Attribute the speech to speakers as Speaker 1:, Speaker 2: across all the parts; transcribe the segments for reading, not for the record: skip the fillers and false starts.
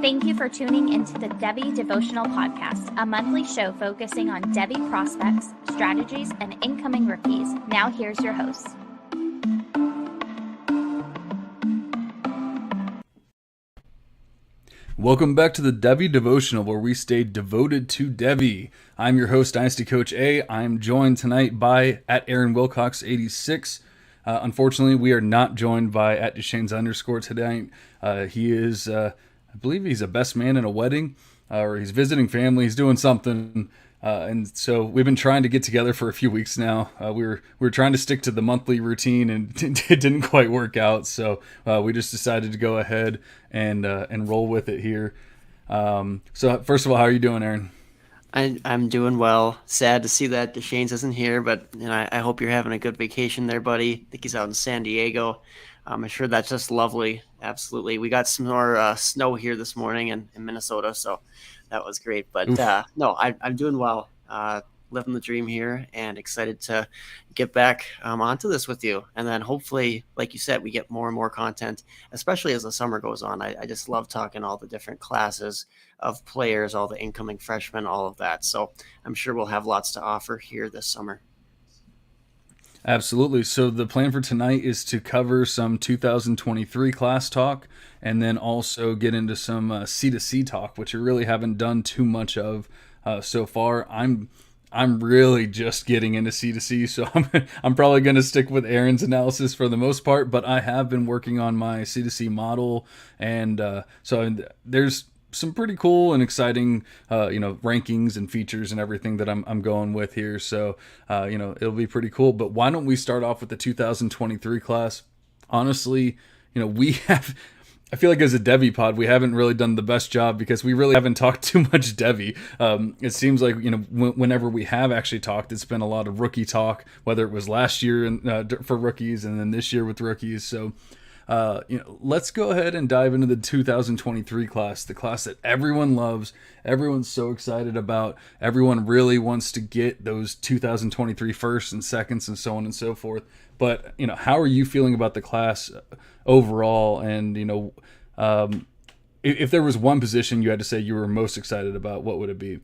Speaker 1: Thank you for tuning into the Devy Devotional Podcast, a monthly show focusing on Devy prospects, strategies, and incoming rookies. Now here's your host.
Speaker 2: Welcome back to the Devy Devotional, where we stay devoted to Devy. I'm your host, Dynasty Coach A. I'm joined tonight by @AaronWilcox86. Unfortunately, we are not joined by @Deshanes_ tonight. He is, I believe he's a best man in a wedding, or he's visiting family. He's doing something. And so we've been trying to get together for a few weeks now. We were trying to stick to the monthly routine, and it didn't quite work out. So we just decided to go ahead and roll with it here. So first of all, how are you doing, Aaron?
Speaker 3: I'm doing well. Sad to see that Deshanes isn't here, but I hope you're having a good vacation there, buddy. I think he's out in San Diego. I'm sure that's just lovely. Absolutely. We got some more snow here this morning in Minnesota, so that was great. But no, I'm doing well. Living the dream here and excited to get back onto this with you. And then hopefully, like you said, we get more and more content, especially as the summer goes on. I just love talking all the different classes of players, all the incoming freshmen, all of that. So I'm sure we'll have lots to offer here this summer.
Speaker 2: Absolutely. So the plan for tonight is to cover some 2023 class talk and then also get into some C2C talk, which we really haven't done too much of so far. I'm really just getting into C2C, so I'm probably going to stick with Aaron's analysis for the most part, but I have been working on my C2C model, and so there's some pretty cool and exciting rankings and features and everything that I'm going with here. So it'll be pretty cool. But why don't we start off with the 2023 class? Honestly, I feel like as a Devy pod, we haven't really done the best job because we really haven't talked too much Devy. It seems like whenever we have actually talked, it's been a lot of rookie talk, whether it was last year for rookies and then this year with rookies. So let's go ahead and dive into the 2023 class, the class that everyone loves, everyone's so excited about, everyone really wants to get those 2023 firsts and seconds and so on and so forth. But how are you feeling about the class overall? And if there was one position you had to say you were most excited about, what would it be?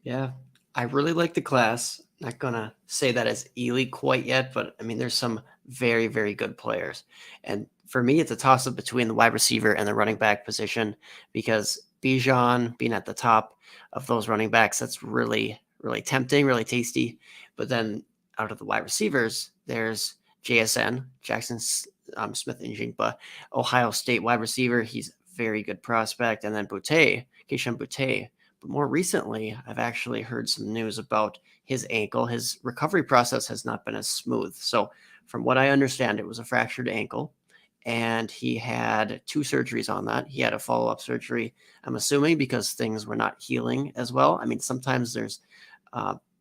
Speaker 3: Yeah, I really like the class. Not gonna say that it's elite quite yet, but I mean, there's some very, very good players. And for me, it's a toss-up between the wide receiver and the running back position, because Bijan being at the top of those running backs, that's really, really tempting, really tasty. But then out of the wide receivers, there's JSN, Jackson Smith and Jigba, Ohio State wide receiver. He's a very good prospect. And then Keishan Butte. But more recently, I've actually heard some news about his ankle. His recovery process has not been as smooth. So from what I understand, it was a fractured ankle, and he had 2 surgeries on that. He had a follow-up surgery, I'm assuming, because things were not healing as well. I mean, sometimes there's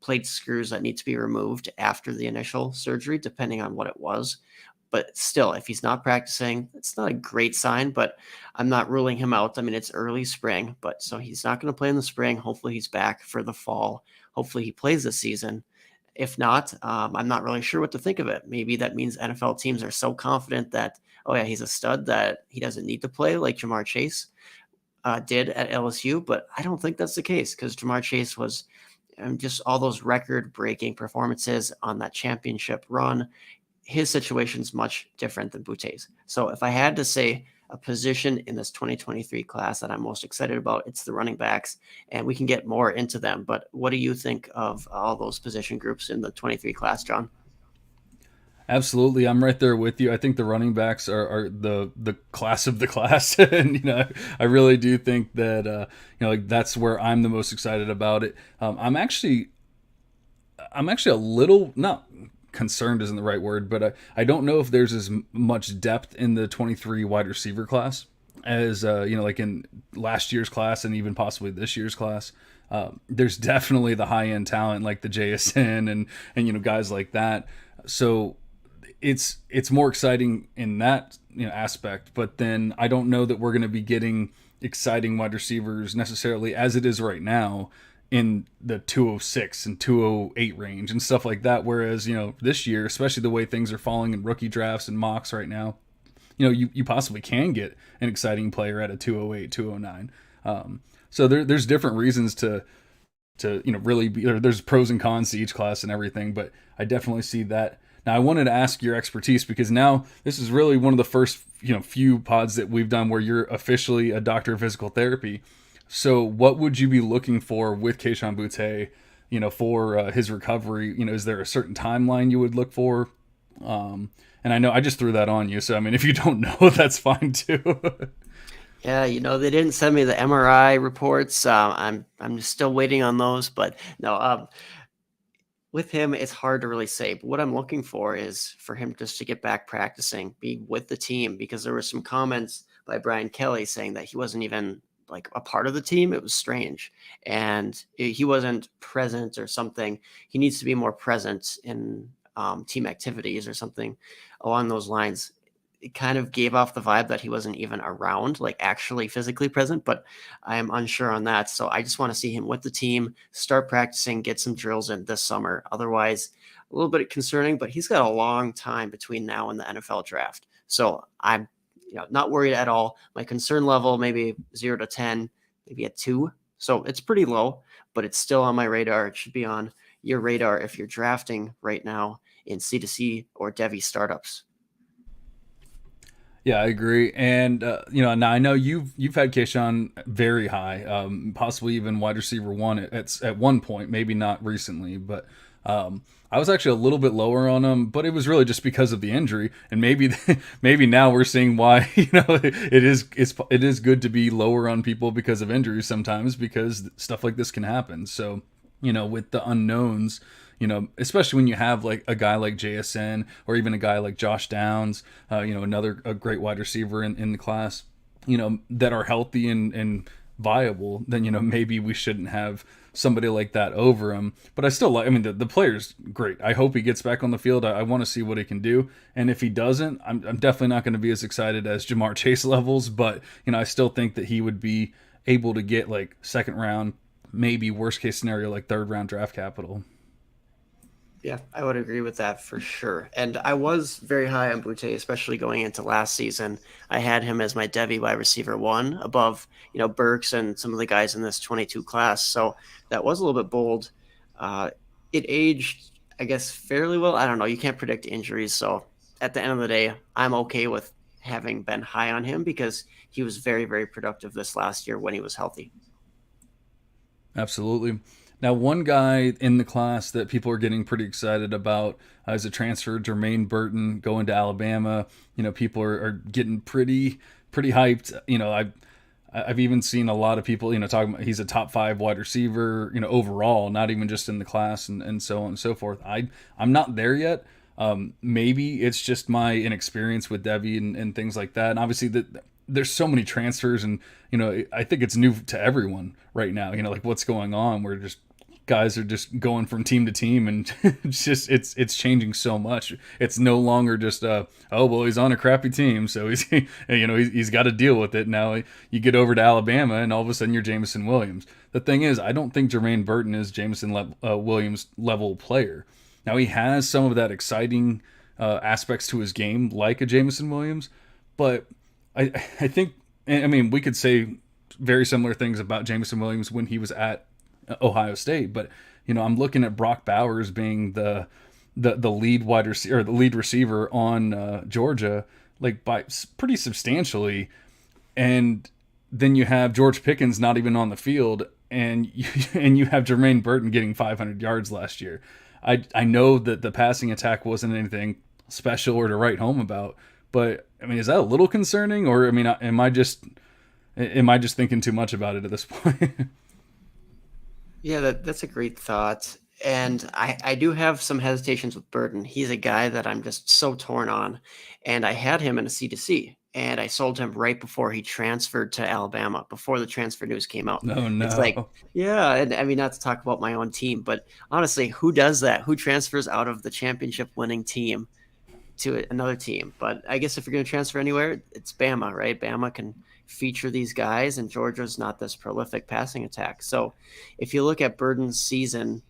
Speaker 3: plate screws that need to be removed after the initial surgery, depending on what it was. But still, if he's not practicing, it's not a great sign, but I'm not ruling him out. I mean, it's early spring, but so he's not going to play in the spring. Hopefully he's back for the fall. Hopefully he plays this season. If not, I'm not really sure what to think of it. Maybe that means NFL teams are so confident that, oh yeah, he's a stud, that he doesn't need to play like Jamar Chase did at LSU. But I don't think that's the case, because Jamar Chase was just all those record-breaking performances on that championship run. His situation's much different than Butte's. So if I had to say a position in this 2023 class that I'm most excited about, it's the running backs, and we can get more into them. But what do you think of all those position groups in the 23 class, John?
Speaker 2: Absolutely, I'm right there with you. I think the running backs are the class of the class, and I really do think that that's where I'm the most excited about it. I'm actually a little, not concerned isn't the right word, but I don't know if there's as much depth in the 23 wide receiver class as like in last year's class and even possibly this year's class. There's definitely the high end talent like the JSN and guys like that. So it's more exciting in that aspect. But then I don't know that we're going to be getting exciting wide receivers necessarily as it is right now in the 206 and 208 range and stuff like that. Whereas, this year, especially the way things are falling in rookie drafts and mocks right now, you possibly can get an exciting player at a 208, 209. So there's different reasons to really be, there's pros and cons to each class and everything, but I definitely see that. Now I wanted to ask your expertise, because now this is really one of the first few pods that we've done where you're officially a doctor of physical therapy. So what would you be looking for with Keishon Butte, for his recovery? Is there a certain timeline you would look for? And I know I just threw that on you, so I mean, if you don't know, that's fine too.
Speaker 3: Yeah, they didn't send me the MRI reports. I'm still waiting on those, but no. With him, it's hard to really say. But what I'm looking for is for him just to get back practicing, be with the team, because there were some comments by Brian Kelly saying that he wasn't even like a part of the team. It was strange, and he wasn't present or something. He needs to be more present in team activities or something along those lines. It kind of gave off the vibe that he wasn't even around, like actually physically present, but I am unsure on that. So I just want to see him with the team, start practicing, get some drills in this summer. Otherwise, a little bit concerning, but he's got a long time between now and the NFL draft. So I'm not worried at all. My concern level, maybe 0 to 10, maybe a 2. So it's pretty low, but it's still on my radar. It should be on your radar if you're drafting right now in C2C or Devy startups.
Speaker 2: Yeah, I agree. And now I know you've had Keishon very high, possibly even wide receiver one at one point, maybe not recently, but I was actually a little bit lower on him, but it was really just because of the injury. And maybe maybe now we're seeing why it is good to be lower on people because of injuries sometimes, because stuff like this can happen. So with the unknowns, especially when you have like a guy like JSN or even a guy like Josh Downs, a great wide receiver in the class, that are healthy and viable, then, maybe we shouldn't have somebody like that over him. But I still like, I mean, the player's great. I hope he gets back on the field. I want to see what he can do. And if he doesn't, I'm definitely not going to be as excited as Jamar Chase levels, but, I still think that he would be able to get like second round, maybe worst case scenario, like third round draft capital.
Speaker 3: Yeah, I would agree with that for sure. And I was very high on Butte, especially going into last season. I had him as my Devy wide receiver one above, Burks and some of the guys in this 22 class. So that was a little bit bold. It aged, I guess, fairly well. I don't know. You can't predict injuries. So at the end of the day, I'm okay with having been high on him because he was very, very productive this last year when he was healthy.
Speaker 2: Absolutely. Now, one guy in the class that people are getting pretty excited about is a transfer, Jermaine Burton, going to Alabama. People are getting pretty hyped. I've even seen a lot of people, talking about he's a top 5 wide receiver, overall, not even just in the class and so on and so forth. I'm not there yet. Maybe it's just my inexperience with Devy and things like that. And obviously there's so many transfers, and I think it's new to everyone right now. Like what's going on. We're just guys are just going from team to team, and it's changing so much. It's no longer just oh well, he's on a crappy team, so he's got to deal with it. Now you get over to Alabama, and all of a sudden you're Jameson Williams. The thing is, I don't think Jermaine Burton is Jameson Williams level player. Now he has some of that exciting aspects to his game, like a Jameson Williams, but I think, I mean, we could say very similar things about Jameson Williams when he was at Ohio State, but I'm looking at Brock Bowers being the lead wide receiver, or the lead receiver on Georgia, like by pretty substantially, and then you have George Pickens not even on the field, and you have Jermaine Burton getting 500 yards last year. I know that the passing attack wasn't anything special or to write home about, but I mean, is that a little concerning, or I mean, am I just thinking too much about it at this point?
Speaker 3: Yeah, that's a great thought. And I do have some hesitations with Burton. He's a guy that I'm just so torn on. And I had him in a C2C, and I sold him right before he transferred to Alabama, before the transfer news came out.
Speaker 2: No, no.
Speaker 3: It's like, yeah, and I mean, not to talk about my own team, but honestly, who does that? Who transfers out of the championship winning team to another team? But I guess if you're going to transfer anywhere, it's Bama, right? Bama can feature these guys, and Georgia's not this prolific passing attack. So if you look at Burton's season,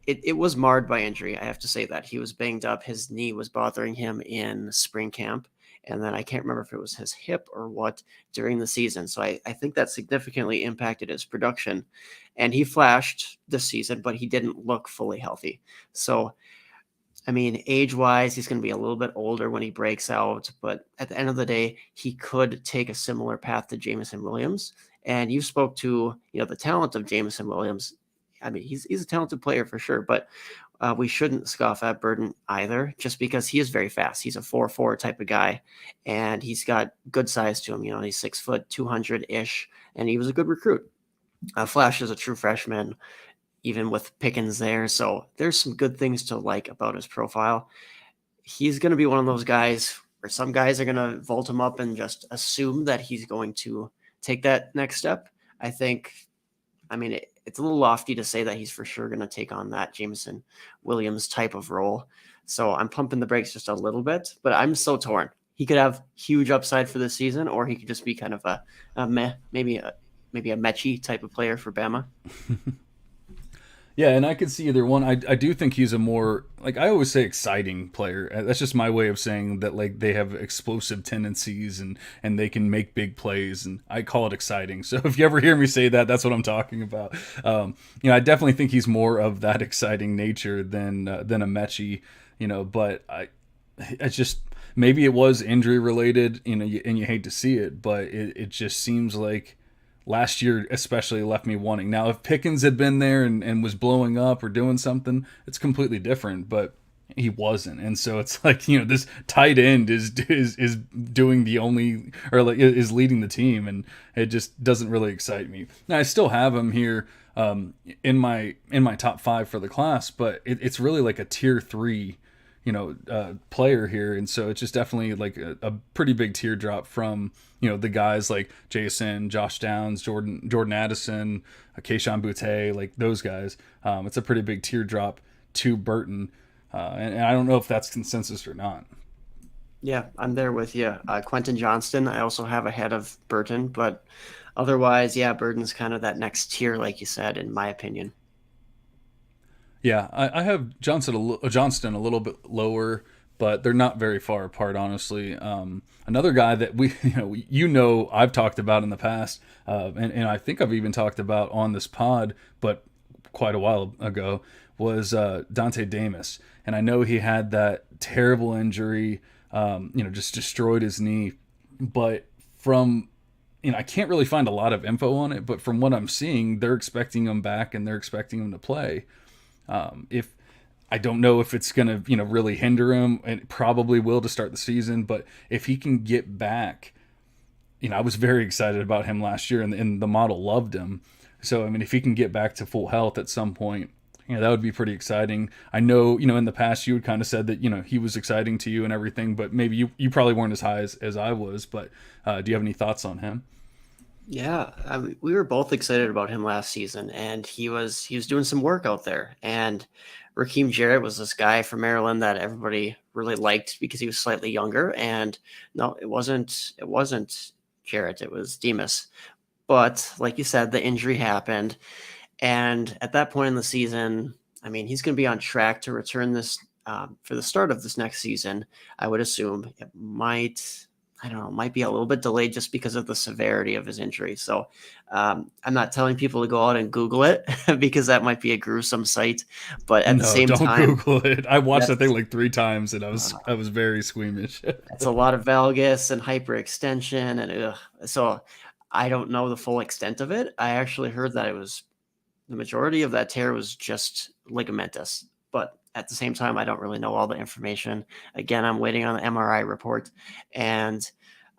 Speaker 3: it was marred by injury. I have to say that he was banged up. His knee was bothering him in spring camp, and then I can't remember if it was his hip or what during the season. So I think that significantly impacted his production. And he flashed this season, but he didn't look fully healthy. So I mean, age-wise, he's going to be a little bit older when he breaks out, but at the end of the day, he could take a similar path to Jameson Williams. And you spoke to, the talent of Jameson Williams. I mean, he's a talented player for sure, but we shouldn't scoff at Burton either, just because he is very fast. He's a 4'4" type of guy, and he's got good size to him. He's 6 foot, 200-ish, and he was a good recruit. Flash is a true freshman, even with Pickens there. So there's some good things to like about his profile. He's going to be one of those guys where some guys are going to vault him up and just assume that he's going to take that next step. It's a little lofty to say that he's for sure going to take on that Jameson Williams type of role. So I'm pumping the brakes just a little bit, but I'm so torn. He could have huge upside for this season, or he could just be kind of a meh, maybe a Mechie type of player for Bama.
Speaker 2: Yeah, and I could see either one. I do think he's a more, like I always say, exciting player. That's just my way of saying that, like, they have explosive tendencies and they can make big plays, and I call it exciting. So if you ever hear me say that, that's what I'm talking about. I definitely think he's more of that exciting nature than a Mechie, but it's just, maybe it was injury related, and you hate to see it, but it just seems like last year especially left me wanting. Now, if Pickens had been there and was blowing up or doing something, it's completely different, but he wasn't. And so it's like, this tight end is doing the only, or like is leading the team, and it just doesn't really excite me. Now, I still have him here in my top 5 for the class, but it's really like a tier 3 player here, and so it's just definitely like a pretty big teardrop from the guys like Jason, Josh Downs, Jordan Addison, Keyshawn Boutte, like those guys. It's a pretty big teardrop to Burton, and I don't know if that's consensus or not.
Speaker 3: Yeah, I'm there with you. Quentin Johnston, I also have ahead of Burton, but otherwise, yeah, Burton's kind of that next tier, like you said, in my opinion.
Speaker 2: Yeah, I have Johnston a little bit lower, but they're not very far apart, honestly. Another guy that I've talked about in the past, and I think I've even talked about on this pod, but quite a while ago, was Dante Damas. And I know he had that terrible injury, just destroyed his knee. But I can't really find a lot of info on it, but from what I'm seeing, they're expecting him back and they're expecting him to play. If I don't know if it's going to, really hinder him, and it probably will to start the season, but if he can get back, I was very excited about him last year, and the model loved him. So, if he can get back to full health at some point, that would be pretty exciting. I know, in the past you had kind of said that, he was exciting to you and everything, but maybe you probably weren't as high as I was, but do you have any thoughts on him?
Speaker 3: Yeah, we were both excited about him last season, and he was doing some work out there. And Raheem Jarrett was this guy from Maryland that everybody really liked because he was slightly younger. And no, it wasn't Jarrett, it was Demas. But like you said, the injury happened, and at that point in the season, he's going to be on track to return this for the start of this next season. I would assume it might be a little bit delayed just because of the severity of his injury. So I'm not telling people to go out and Google it because that might be a gruesome sight. But at the same time,
Speaker 2: don't Google it. I watched that thing like 3 times, and I was very squeamish.
Speaker 3: It's a lot of valgus and hyperextension, and so I don't know the full extent of it. I actually heard that it was the majority of that tear was just ligamentous, but at the same time, I don't really know all the information. Again, I'm waiting on the MRI report. And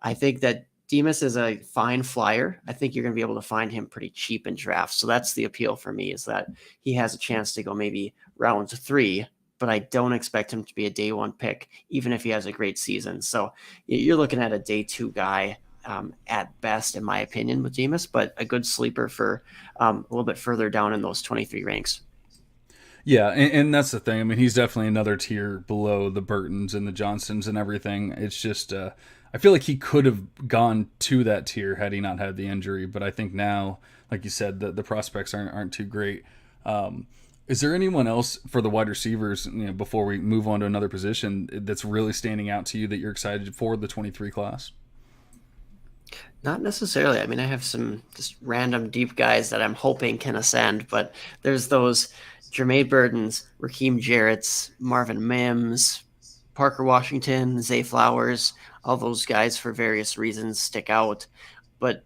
Speaker 3: I think that Demas is a fine flyer. I think you're going to be able to find him pretty cheap in drafts. So that's the appeal for me, is that he has a chance to go maybe round 3, but I don't expect him to be a day 1 pick, even if he has a great season. So you're looking at a day 2 guy at best, in my opinion, with Demas, but a good sleeper for a little bit further down in those 23 ranks.
Speaker 2: Yeah, and that's the thing. He's definitely another tier below the Burtons and the Johnstons and everything. It's just, I feel like he could have gone to that tier had he not had the injury. But I think now, like you said, the prospects aren't too great. Is there anyone else for the wide receivers, before we move on to another position, that's really standing out to you that you're excited for the 23 class?
Speaker 3: Not necessarily. I mean, I have some just random deep guys that I'm hoping can ascend, but there's those Jermaine Burdens, Raheem Jarrett's, Marvin Mims, Parker Washington, Zay Flowers, all those guys for various reasons stick out. But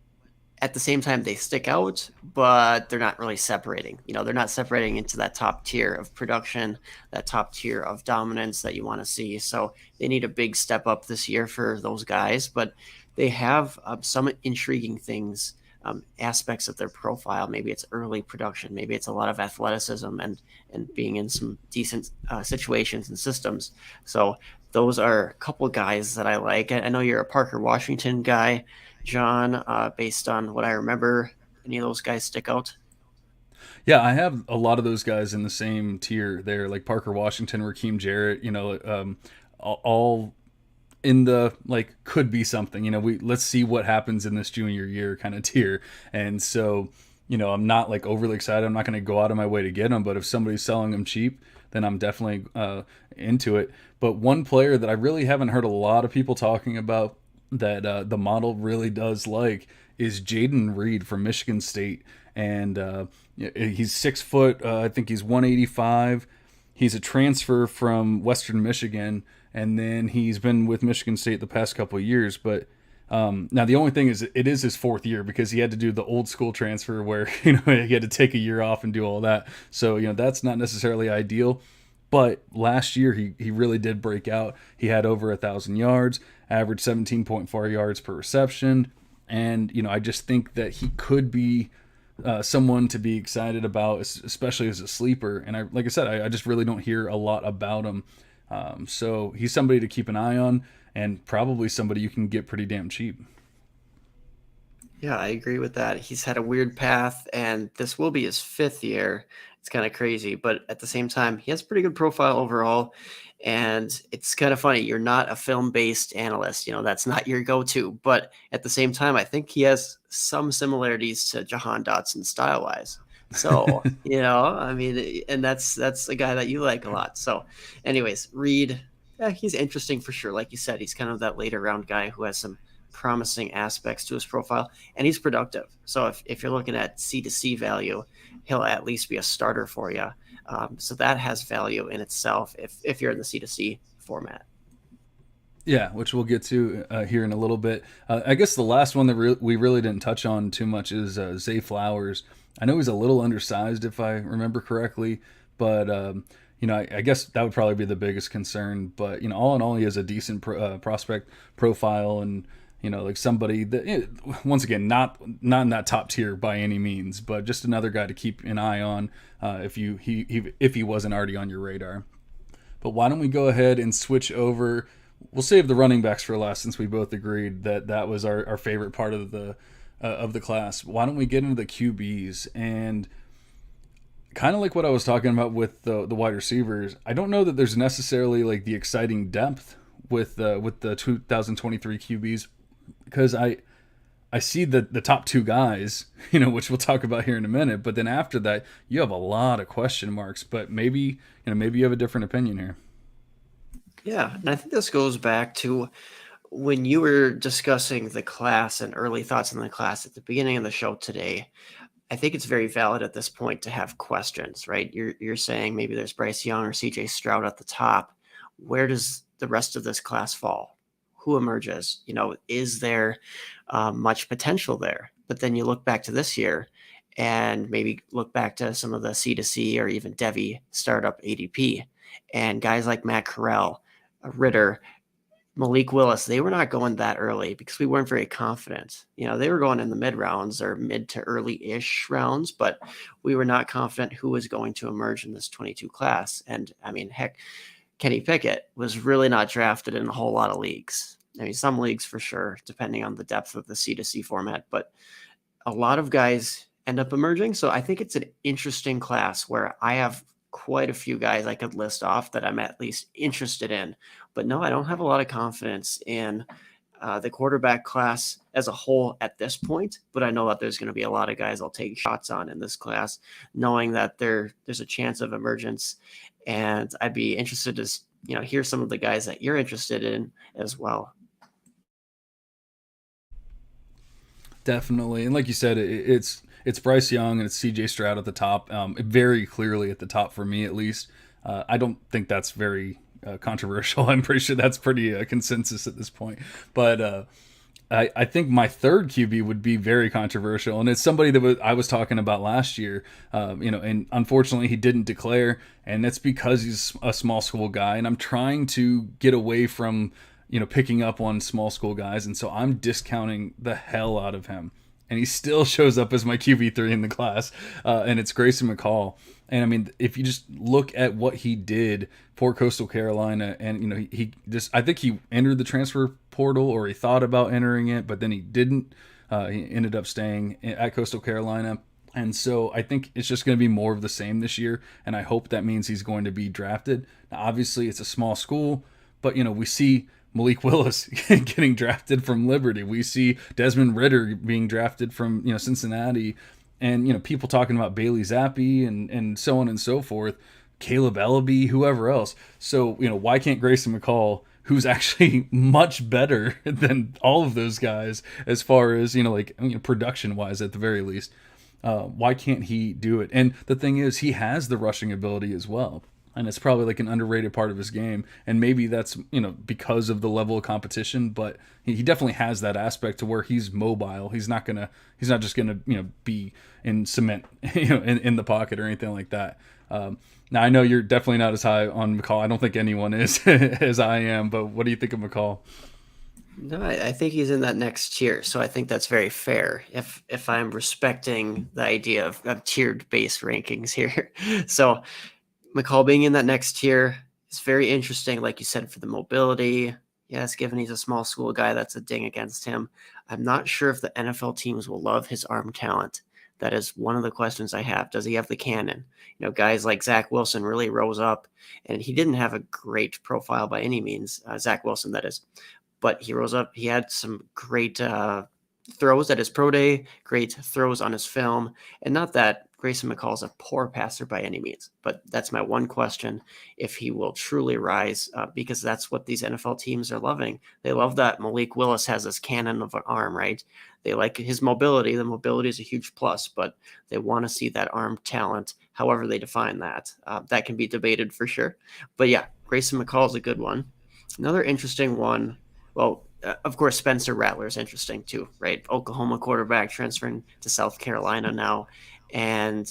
Speaker 3: at the same time, they stick out, but they're not really separating. They're not separating into that top tier of production, that top tier of dominance that you want to see. So they need a big step up this year for those guys, but they have some intriguing things, aspects of their profile. Maybe it's early production, maybe it's a lot of athleticism and being in some decent situations and systems. So those are a couple guys that I like. I know you're a Parker Washington guy, John. Based on what I remember, any of those guys stick out?
Speaker 2: Yeah, I have a lot of those guys in the same tier there, like Parker Washington, Raheem Jarrett, all in the like could be something. Let's see what happens in this junior year kind of tier. And so, I'm not like overly excited. I'm not going to go out of my way to get them, but if somebody's selling them cheap, then I'm definitely into it. But one player that I really haven't heard a lot of people talking about that the model really does like is Jaden Reed from Michigan State. And he's 6 foot. I think he's 185. He's a transfer from Western Michigan, and then he's been with Michigan State the past couple of years. But now the only thing is, it is his 4th year because he had to do the old school transfer where he had to take a year off and do all that. So that's not necessarily ideal. But last year he really did break out. He had over 1,000 yards, averaged 17.4 yards per reception, and I just think that he could be someone to be excited about, especially as a sleeper. And like I said, I just really don't hear a lot about him. So he's somebody to keep an eye on, and probably somebody you can get pretty damn cheap.
Speaker 3: Yeah, I agree with that. He's had a weird path, and this will be his 5th year. It's kind of crazy, but at the same time, he has a pretty good profile overall. And it's kind of funny. You're not a film-based analyst. That's not your go-to. But at the same time, I think he has some similarities to Jahan Dotson style-wise. So, I mean, and that's a guy that you like a lot. So, anyways, Reed, yeah, he's interesting for sure. Like you said, he's kind of that later round guy who has some promising aspects to his profile, and he's productive. So if you're looking at C2C value, he'll at least be a starter for you. So that has value in itself if you're in the C2C format.
Speaker 2: Yeah, which we'll get to here in a little bit. I guess the last one that we really didn't touch on too much is Zay Flowers. I know he's a little undersized, if I remember correctly, but I guess that would probably be the biggest concern. But all in all, he has a decent prospect profile, and like somebody that, once again, not in that top tier by any means, but just another guy to keep an eye on if he wasn't already on your radar. But why don't we go ahead and switch over? We'll save the running backs for last, since we both agreed that was our favorite part of the class. Why don't we get into the QBs? And kind of like what I was talking about with the wide receivers, I don't know that there's necessarily like the exciting depth with the 2023 QBs, because I see the top 2 guys, which we'll talk about here in a minute. But then after that, you have a lot of question marks. But maybe you have a different opinion here.
Speaker 3: Yeah, and I think this goes back to when you were discussing the class and early thoughts on the class at the beginning of the show today. I think it's very valid at this point to have questions, right? You're saying maybe there's Bryce Young or CJ Stroud at the top. Where does the rest of this class fall? Who emerges? Is there much potential there? But then you look back to this year and maybe look back to some of the C2C or even Devy startup ADP, and guys like Matt Corral, Ritter, Malik Willis, they were not going that early because we weren't very confident. They were going in the mid rounds or mid to early-ish rounds, but we were not confident who was going to emerge in this 22 class. And I mean, heck, Kenny Pickett was really not drafted in a whole lot of leagues. I mean, some leagues for sure, depending on the depth of the C2C format, but a lot of guys end up emerging. So I think it's an interesting class where I have quite a few guys I could list off that I'm at least interested in. But no, I don't have a lot of confidence in the quarterback class as a whole at this point, but I know that there's going to be a lot of guys I'll take shots on in this class, knowing that there's a chance of emergence. And I'd be interested to hear some of the guys that you're interested in as well.
Speaker 2: Definitely, and like you said, it's Bryce Young and it's C.J. Stroud at the top, very clearly at the top for me at least. I don't think that's very controversial. I'm pretty sure that's pretty consensus at this point. But I think my third QB would be very controversial, and it's somebody that I was talking about last year. And unfortunately he didn't declare, and that's because he's a small school guy, and I'm trying to get away from picking up on small school guys, and so I'm discounting the hell out of him. And he still shows up as my QB3 in the class, and it's Grayson McCall. And I mean, if you just look at what he did for Coastal Carolina, and I think he entered the transfer portal, or he thought about entering it, but then he didn't. He ended up staying at Coastal Carolina. And so I think it's just going to be more of the same this year, and I hope that means he's going to be drafted. Now, obviously, it's a small school, but we see Malik Willis getting drafted from Liberty. We see Desmond Ridder being drafted from Cincinnati, and people talking about Bailey Zappi and so on and so forth, Caleb Ellaby, whoever else. So why can't Grayson McCall, who's actually much better than all of those guys as far as production wise at the very least, why can't he do it? And the thing is, he has the rushing ability as well. And it's probably like an underrated part of his game. And maybe that's, because of the level of competition, but he definitely has that aspect to where he's mobile. He's not just gonna, be in cement, in the pocket or anything like that. Now I know you're definitely not as high on McCall. I don't think anyone is as I am, but what do you think of McCall?
Speaker 3: No, I think he's in that next tier, so I think that's very fair. If I'm respecting the idea of tiered base rankings here, so McCall being in that next tier is very interesting, like you said, for the mobility. Yes, given he's a small school guy, that's a ding against him. I'm not sure if the NFL teams will love his arm talent. That is one of the questions I have. Does he have the cannon? Guys like Zach Wilson really rose up, and he didn't have a great profile by any means, Zach Wilson, that is. But he rose up. He had some great throws at his pro day, great throws on his film, and not that Grayson McCall is a poor passer by any means, but that's my one question, if he will truly rise, because that's what these NFL teams are loving. They love that Malik Willis has this cannon of an arm, right? They like his mobility. The mobility is a huge plus, but they want to see that arm talent, however they define that. That can be debated for sure. But yeah, Grayson McCall is a good one. Another interesting one, well, of course, Spencer Rattler is interesting too, right? Oklahoma quarterback transferring to South Carolina now. And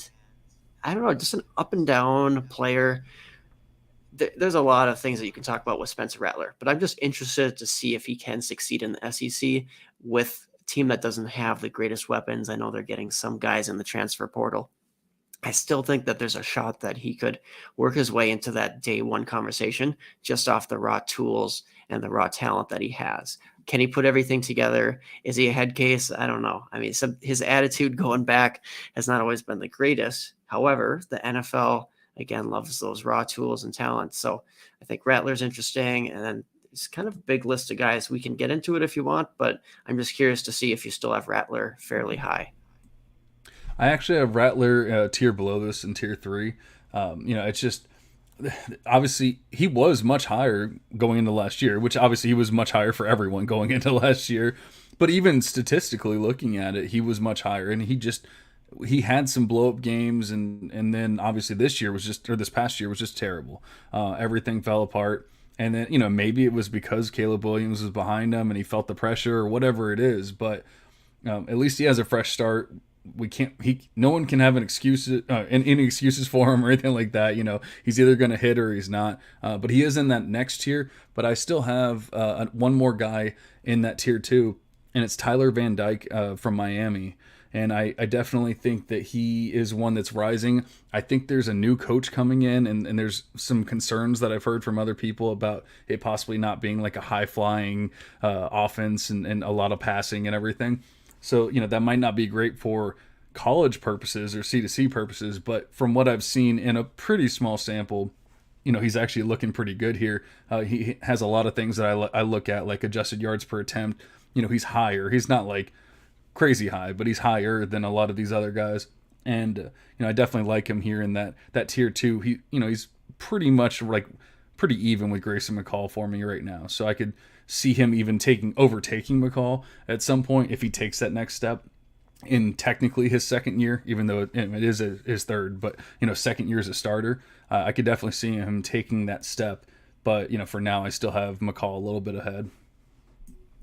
Speaker 3: I don't know, just an up and down player. There's a lot of things that you can talk about with Spencer Rattler, but I'm just interested to see if he can succeed in the SEC with a team that doesn't have the greatest weapons. I know they're getting some guys in the transfer portal. I still think that there's a shot that he could work his way into that day one conversation just off the raw tools and the raw talent that he has. Can he put everything together? Is he a head case? I don't know. I mean, his attitude going back has not always been the greatest. However, the NFL, again, loves those raw tools and talent. So I think Rattler's interesting. And then it's kind of a big list of guys. We can get into it if you want, but I'm just curious to see if you still have Rattler fairly high.
Speaker 2: I actually have Rattler tier below this in tier 3. It's just, obviously he was much higher going into last year, which obviously he was much higher for everyone going into last year. But even statistically looking at it, he was much higher, and he had some blow up games, and then obviously this past year was just terrible. Everything fell apart. And then, maybe it was because Caleb Williams was behind him and he felt the pressure or whatever it is, but at least he has a fresh start. No one can have any excuses for him or anything like that. He's either going to hit or he's not. But he is in that next tier. But I still have one more guy in that tier 2, and it's Tyler Van Dyke from Miami. And I definitely think that he is one that's rising. I think there's a new coach coming in, and there's some concerns that I've heard from other people about it possibly not being like a high-flying offense and a lot of passing and everything. So, that might not be great for college purposes or C2C purposes, but from what I've seen in a pretty small sample, he's actually looking pretty good here. He has a lot of things that I look at, like adjusted yards per attempt. He's higher. He's not like crazy high, but he's higher than a lot of these other guys. And I definitely like him here in that tier 2. He's pretty much like pretty even with Grayson McCall for me right now. So I could see him even overtaking McCall at some point if he takes that next step in technically his second year, even though it is his third, but second year as a starter. I could definitely see him taking that step. But for now, I still have McCall a little bit ahead.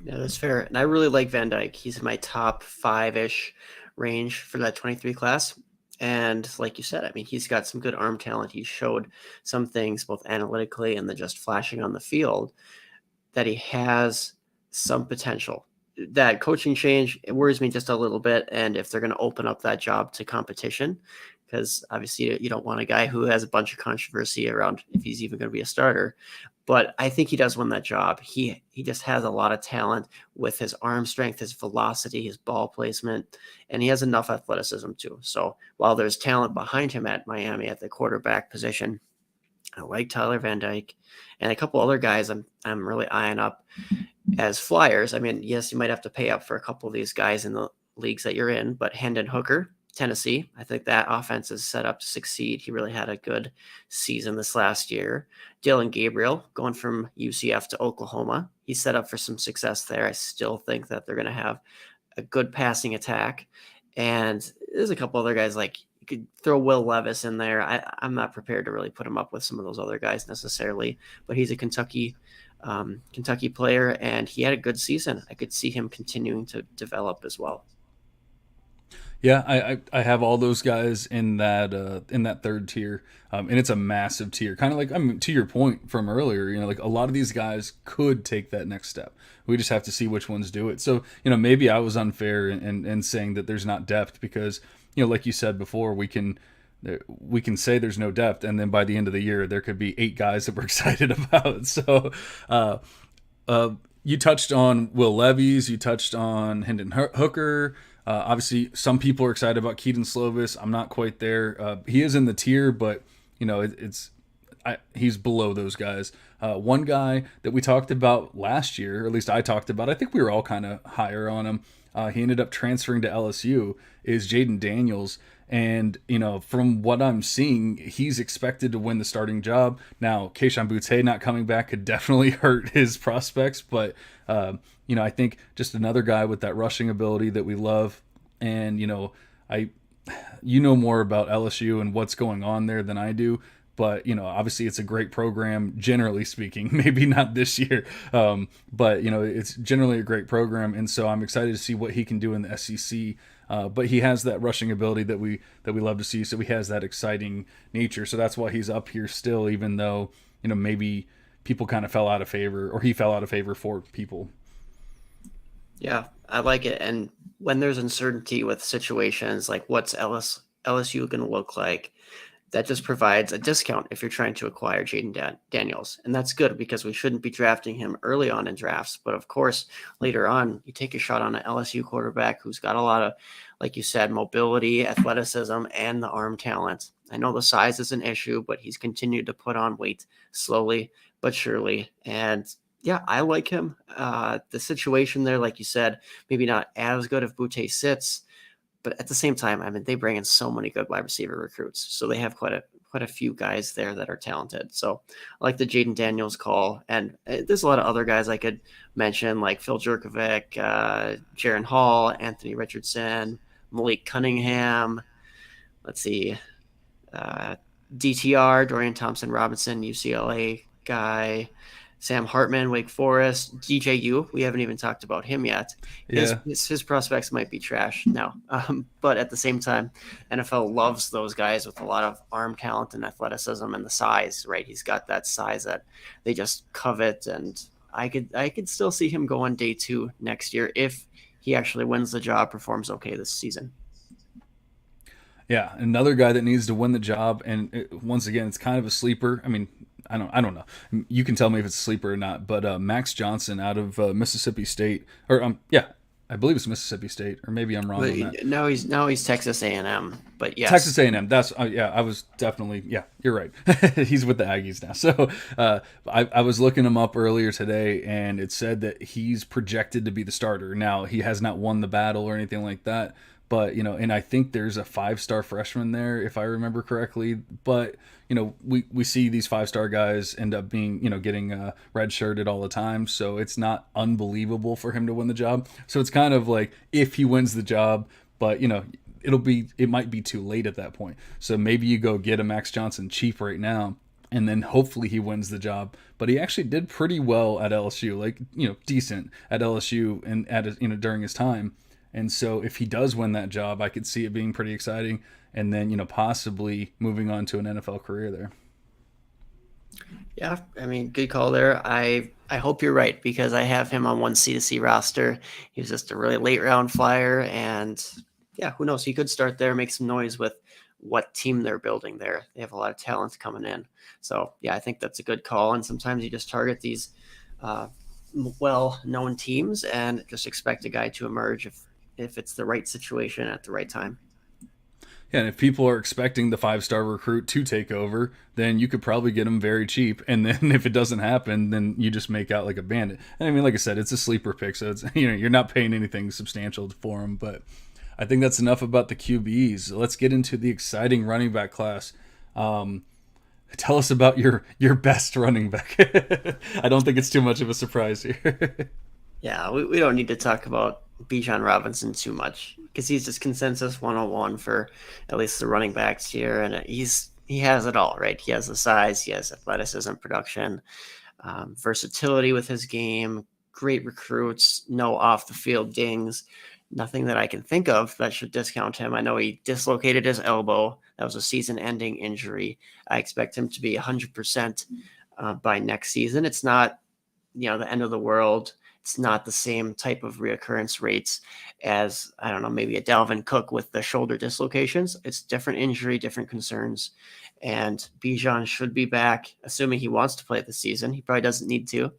Speaker 3: Yeah, that's fair. And I really like Van Dyke. He's in my top 5-ish range for that 23 class. And like you said, I mean, he's got some good arm talent. He showed some things both analytically and then just flashing on the field that he has some potential. That coaching change, it worries me just a little bit. And if they're going to open up that job to competition, because obviously you don't want a guy who has a bunch of controversy around if he's even going to be a starter. But I think he does win that job. He just has a lot of talent with his arm strength, his velocity, his ball placement, and he has enough athleticism too. So while there's talent behind him at Miami at the quarterback position, I like Tyler Van Dyke and a couple other guys I'm really eyeing up as flyers. I mean, yes, you might have to pay up for a couple of these guys in the leagues that you're in, but Hendon Hooker, Tennessee, I think that offense is set up to succeed. He really had a good season this last year. Dylan Gabriel going from UCF to Oklahoma. He's set up for some success there. I still think that they're going to have a good passing attack. And there's a couple other guys, like you could throw Will Levis in there. I'm not prepared to really put him up with some of those other guys necessarily, but he's a Kentucky player, and he had a good season. I could see him continuing to develop as well.
Speaker 2: Yeah, I have all those guys in that third tier, and it's a massive tier. Kind of like, I mean, to your point from earlier, like a lot of these guys could take that next step. We just have to see which ones do it. So maybe I was unfair in saying that there's not depth because like you said before, we can say there's no depth, and then by the end of the year there could be 8 guys that we're excited about. So you touched on Will Levis, you touched on Hendon Hooker. Obviously, some people are excited about Keaton Slovis. I'm not quite there. He is in the tier, but he's below those guys. One guy that we talked about last year, or at least I talked about, I think we were all kind of higher on him. He ended up transferring to LSU, is Jaden Daniels. And, from what I'm seeing, he's expected to win the starting job. Now, Kayshon Boutte not coming back could definitely hurt his prospects, but I think just another guy with that rushing ability that we love. And, more about LSU and what's going on there than I do. But, obviously it's a great program, generally speaking, maybe not this year. But, it's generally a great program. And so I'm excited to see what he can do in the SEC. But he has that rushing ability that we love to see. So he has that exciting nature. So that's why he's up here still, even though, maybe people kind of fell out of favor, or he fell out of favor for people.
Speaker 3: Yeah, I like it. And when there's uncertainty with situations like what's LSU going to look like, that just provides a discount if you're trying to acquire Jaden Daniels. And that's good because we shouldn't be drafting him early on in drafts. But of course, later on, you take a shot on an LSU quarterback who's got a lot of, like you said, mobility, athleticism, and the arm talent. I know the size is an issue, but he's continued to put on weight slowly but surely. And yeah, I like him. The situation there, like you said, maybe not as good if Boutte sits. But at the same time, I mean, they bring in so many good wide receiver recruits. So they have quite a few guys there that are talented. So I like the Jaden Daniels call. And there's a lot of other guys I could mention, like Phil Jurkovic, Jaron Hall, Anthony Richardson, Malik Cunningham. Let's see. DTR, Dorian Thompson-Robinson, UCLA guy. Sam Hartman, Wake Forest, DJU. We haven't even talked about him yet. His prospects might be trash now. But at the same time, NFL loves those guys with a lot of arm talent and athleticism and the size, right? He's got that size that they just covet. And I could still see him go on day 2 next year if he actually wins the job, performs okay this season.
Speaker 2: Yeah, another guy that needs to win the job. And once again, it's kind of a sleeper. I mean, I don't know. You can tell me if it's a sleeper or not. But Max Johnson out of Mississippi State, I believe it's Mississippi State, or maybe I'm wrong
Speaker 3: But
Speaker 2: on that.
Speaker 3: now he's Texas A&M. But
Speaker 2: Texas
Speaker 3: yes,
Speaker 2: A&M. That's yeah. I was definitely You're right. He's with the Aggies now. So I was looking him up earlier today, and it said that he's projected to be the starter. Now he has not won the battle or anything like that, but and I think there's a 5-star freshman there if I remember correctly. But we see these 5-star guys end up being getting red-shirted all the time, so it's not unbelievable for him to win the job. So it's kind of like if he wins the job, but it might be too late at that point. So maybe you go get a Max Johnson cheap right now, and then hopefully he wins the job. But he actually did pretty well at LSU, like decent at LSU and at during his time. And so if he does win that job, I could see it being pretty exciting, and then possibly moving on to an NFL career there.
Speaker 3: yeah. I mean, good call there. I hope you're right because I have him on one C2C roster. He was just a really late round flyer, and yeah, who knows? He could start there, make some noise with what team they're building there. They have a lot of talent coming in. So yeah, I think that's a good call. And sometimes you just target these uh, well-known teams and just expect a guy to emerge if it's the right situation at the right time.
Speaker 2: Yeah, and if people are expecting the 5-star recruit to take over, then you could probably get him very cheap. And then if it doesn't happen, then you just make out like a bandit. And I mean, like I said, it's a sleeper pick, so it's you're not paying anything substantial for him. But I think that's enough about the QBs. Let's get into the exciting running back class. Tell us about your best running back. I don't think it's too much of a surprise here.
Speaker 3: Yeah, we don't need to talk about Bijan Robinson too much because he's just consensus 101 for at least the running backs here, and he has it all, right? He has the size, he has athleticism, production, versatility with his game, great recruits, no off the field dings, nothing that I can think of that should discount him. I know he dislocated his elbow. That was a season-ending injury. I expect him to be 100% by next season. It's not, the end of the world. It's not the same type of reoccurrence rates as, I don't know, maybe a Dalvin Cook with the shoulder dislocations. It's different injury, different concerns. And Bijan should be back, assuming he wants to play this season. He probably doesn't need to,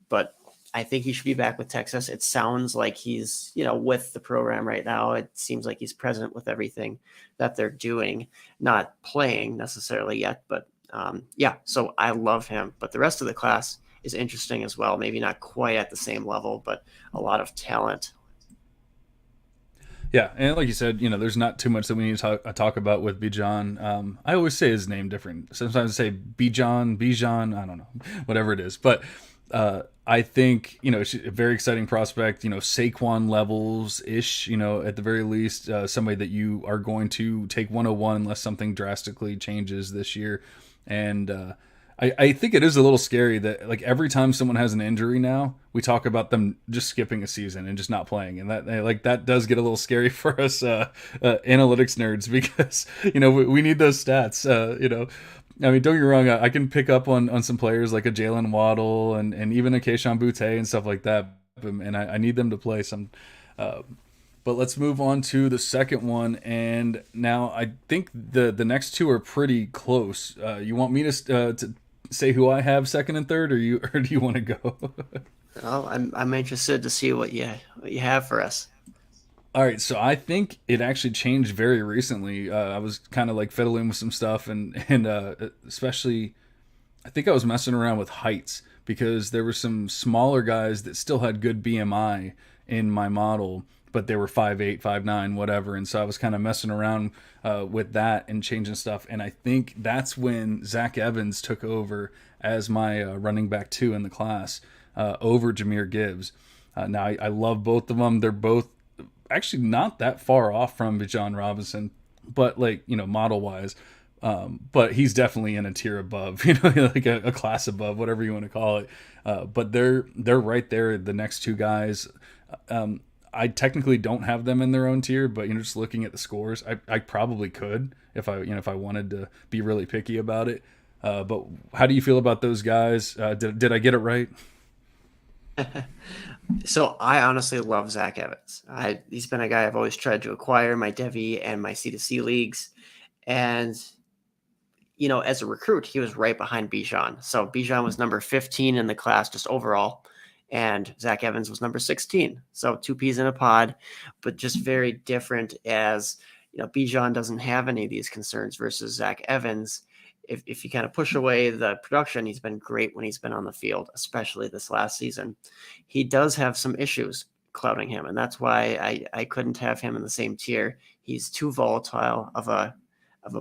Speaker 3: but I think he should be back with Texas. It sounds like he's, with the program right now. It seems like he's present with everything that they're doing, not playing necessarily yet, but yeah, so I love him. But the rest of the class is interesting as well. Maybe not quite at the same level, but a lot of talent.
Speaker 2: Yeah, and like you said, there's not too much that we need to talk about with Bijan. I always say his name different. Sometimes I say Bijan, I don't know, whatever it is. But I think, it's a very exciting prospect, Saquon levels-ish, at the very least, somebody that you are going to take 101 unless something drastically changes this year. And I think it is a little scary that like every time someone has an injury now, we talk about them just skipping a season and just not playing, and that does get a little scary for us analytics nerds because we need those stats. I mean, don't get me wrong, I can pick up on some players like a Jalen Waddle and even a Keishon Butte and stuff like that, and I need them to play some. But let's move on to the second one. And now I think the next two are pretty close. You want me to say who I have second and third, or do you want to go?
Speaker 3: Well, I'm interested to see what you have for us.
Speaker 2: All right, so I think it actually changed very recently. I was kind of like fiddling with some stuff, and especially, I think I was messing around with heights because there were some smaller guys that still had good BMI in my model, but they were 5'8", 5'9", whatever. And so I was kind of messing around with that and changing stuff. And I think that's when Zach Evans took over as my running back 2 in the class over Jahmyr Gibbs. Now, I love both of them. They're both actually not that far off from Bijan Robinson, but model-wise. But he's definitely in a tier above, like a class above, whatever you want to call it. But they're right there, the next two guys. I technically don't have them in their own tier, but just looking at the scores, I probably could if I wanted to be really picky about it. But how do you feel about those guys? Did I get it right?
Speaker 3: So I honestly love Zach Evans. He's been a guy I've always tried to acquire my Devy and my C2C leagues, and as a recruit, he was right behind Bijan. So Bijan was number 15 in the class just overall. and Zach Evans was number 16. So two peas in a pod, but just very different as, Bijan doesn't have any of these concerns versus Zach Evans. If you kind of push away the production, he's been great when he's been on the field, especially this last season. He does have some issues clouding him, and that's why I couldn't have him in the same tier. He's too volatile of a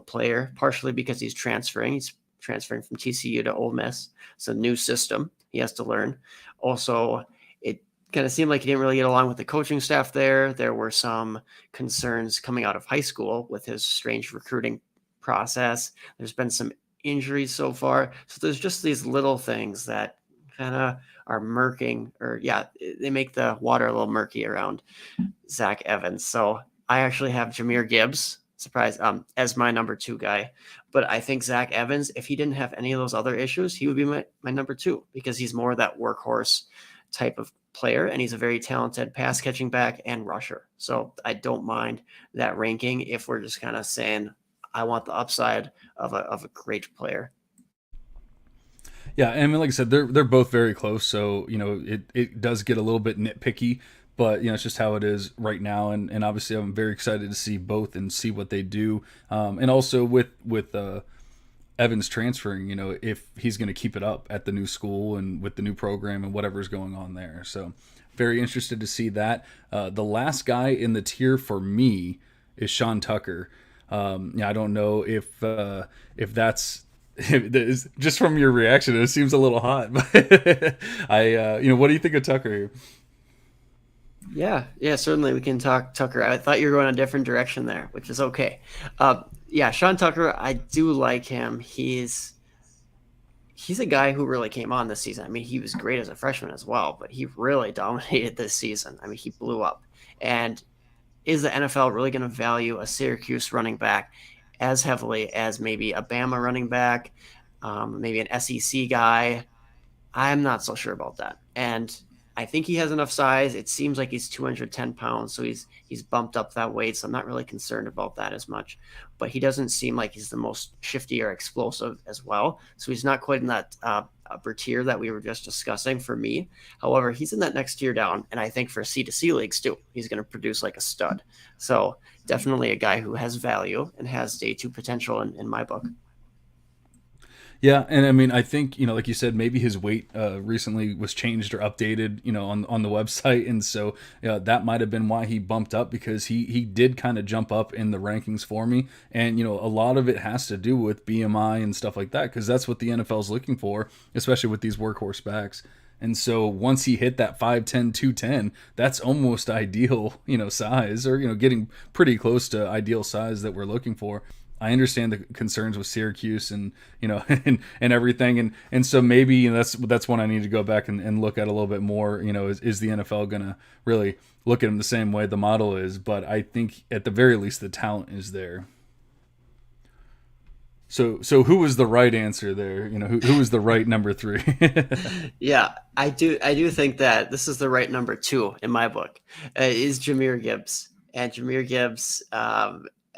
Speaker 3: player, partially because he's transferring. He's transferring from TCU to Ole Miss. It's a new system he has to learn. Also, it kind of seemed like he didn't really get along with the coaching staff there. There were some concerns coming out of high school with his strange recruiting process. There's been some injuries so far. So there's just these little things that kind of are murking, or they make the water a little murky around Zach Evans. So I actually have Jahmyr Gibbs, surprise, as my number 2 guy. But I think Zach Evans, if he didn't have any of those other issues, he would be my number 2, because he's more that workhorse type of player, and he's a very talented pass catching back and rusher. So I don't mind that ranking if we're just kind of saying I want the upside of a great player.
Speaker 2: Yeah, and I mean, like I said, they're both very close, so it does get a little bit nitpicky, but it's just how it is right now, and obviously I'm very excited to see both and see what they do, and also with Evans transferring, if he's going to keep it up at the new school and with the new program and whatever's going on there. So very interested to see that. The last guy in the tier for me is Sean Tucker. I don't know if that's just from your reaction, it seems a little hot. But what do you think of Tucker here?
Speaker 3: Yeah, certainly we can talk Tucker. I thought you were going a different direction there, which is okay. Sean Tucker, I do like him. He's a guy who really came on this season. I mean, he was great as a freshman as well, but he really dominated this season. I mean, he blew up. And is the NFL really going to value a Syracuse running back as heavily as maybe a Bama running back, maybe an SEC guy? I'm not so sure about that. And I think he has enough size. It seems like he's 210 pounds, so he's bumped up that weight, so I'm not really concerned about that as much. But he doesn't seem like he's the most shifty or explosive as well, so he's not quite in that upper tier that we were just discussing for me. However, he's in that next tier down, and I think for C2C leagues too, he's going to produce like a stud. So definitely a guy who has value and has day 2 potential in my book.
Speaker 2: Yeah, and I mean, I think like you said, maybe his weight recently was changed or updated, on the website, and so that might have been why he bumped up, because he did kind of jump up in the rankings for me, and a lot of it has to do with BMI and stuff like that, because that's what the NFL is looking for, especially with these workhorse backs. And so once he hit that 5'10", 210, that's almost ideal, size, or getting pretty close to ideal size that we're looking for. I understand the concerns with Syracuse and and everything, and so maybe that's one I need to go back and look at a little bit more. Is the NFL gonna really look at him the same way the model is? But I think at the very least the talent is there. So who was the right answer there? Who was the right number 3?
Speaker 3: Yeah, I do think that this is the right number 2 in my book. Is Jahmyr Gibbs, and Jahmyr Gibbs.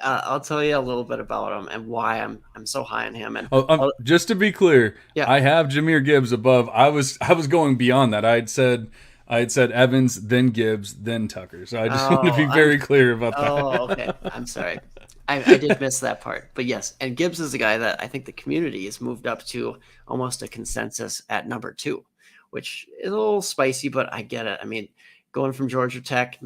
Speaker 3: I'll tell you a little bit about him and why I'm so high on him. And
Speaker 2: just to be clear,
Speaker 3: yeah.
Speaker 2: I have Jahmyr Gibbs above. I was going beyond that. I had said Evans, then Gibbs, then Tucker. So I just want to be very clear about that.
Speaker 3: Oh, okay. I'm sorry. I did miss that part. But yes, and Gibbs is a guy that I think the community has moved up to almost a consensus at number 2, which is a little spicy, but I get it. I mean, going from Georgia Tech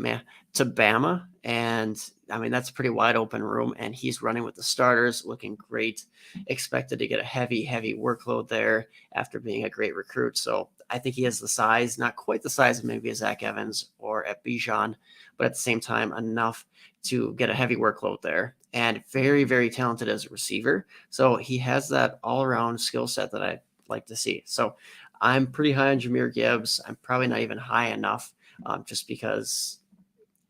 Speaker 3: to Bama, and I mean, that's a pretty wide open room, and he's running with the starters, looking great, expected to get a heavy workload there after being a great recruit. So I think he has the size, not quite the size of maybe a Zach Evans or a Bijan, but at the same time, enough to get a heavy workload there, and very, very talented as a receiver. So he has that all around skill set that I like to see. So I'm pretty high on Jahmyr Gibbs. I'm probably not even high enough, just because,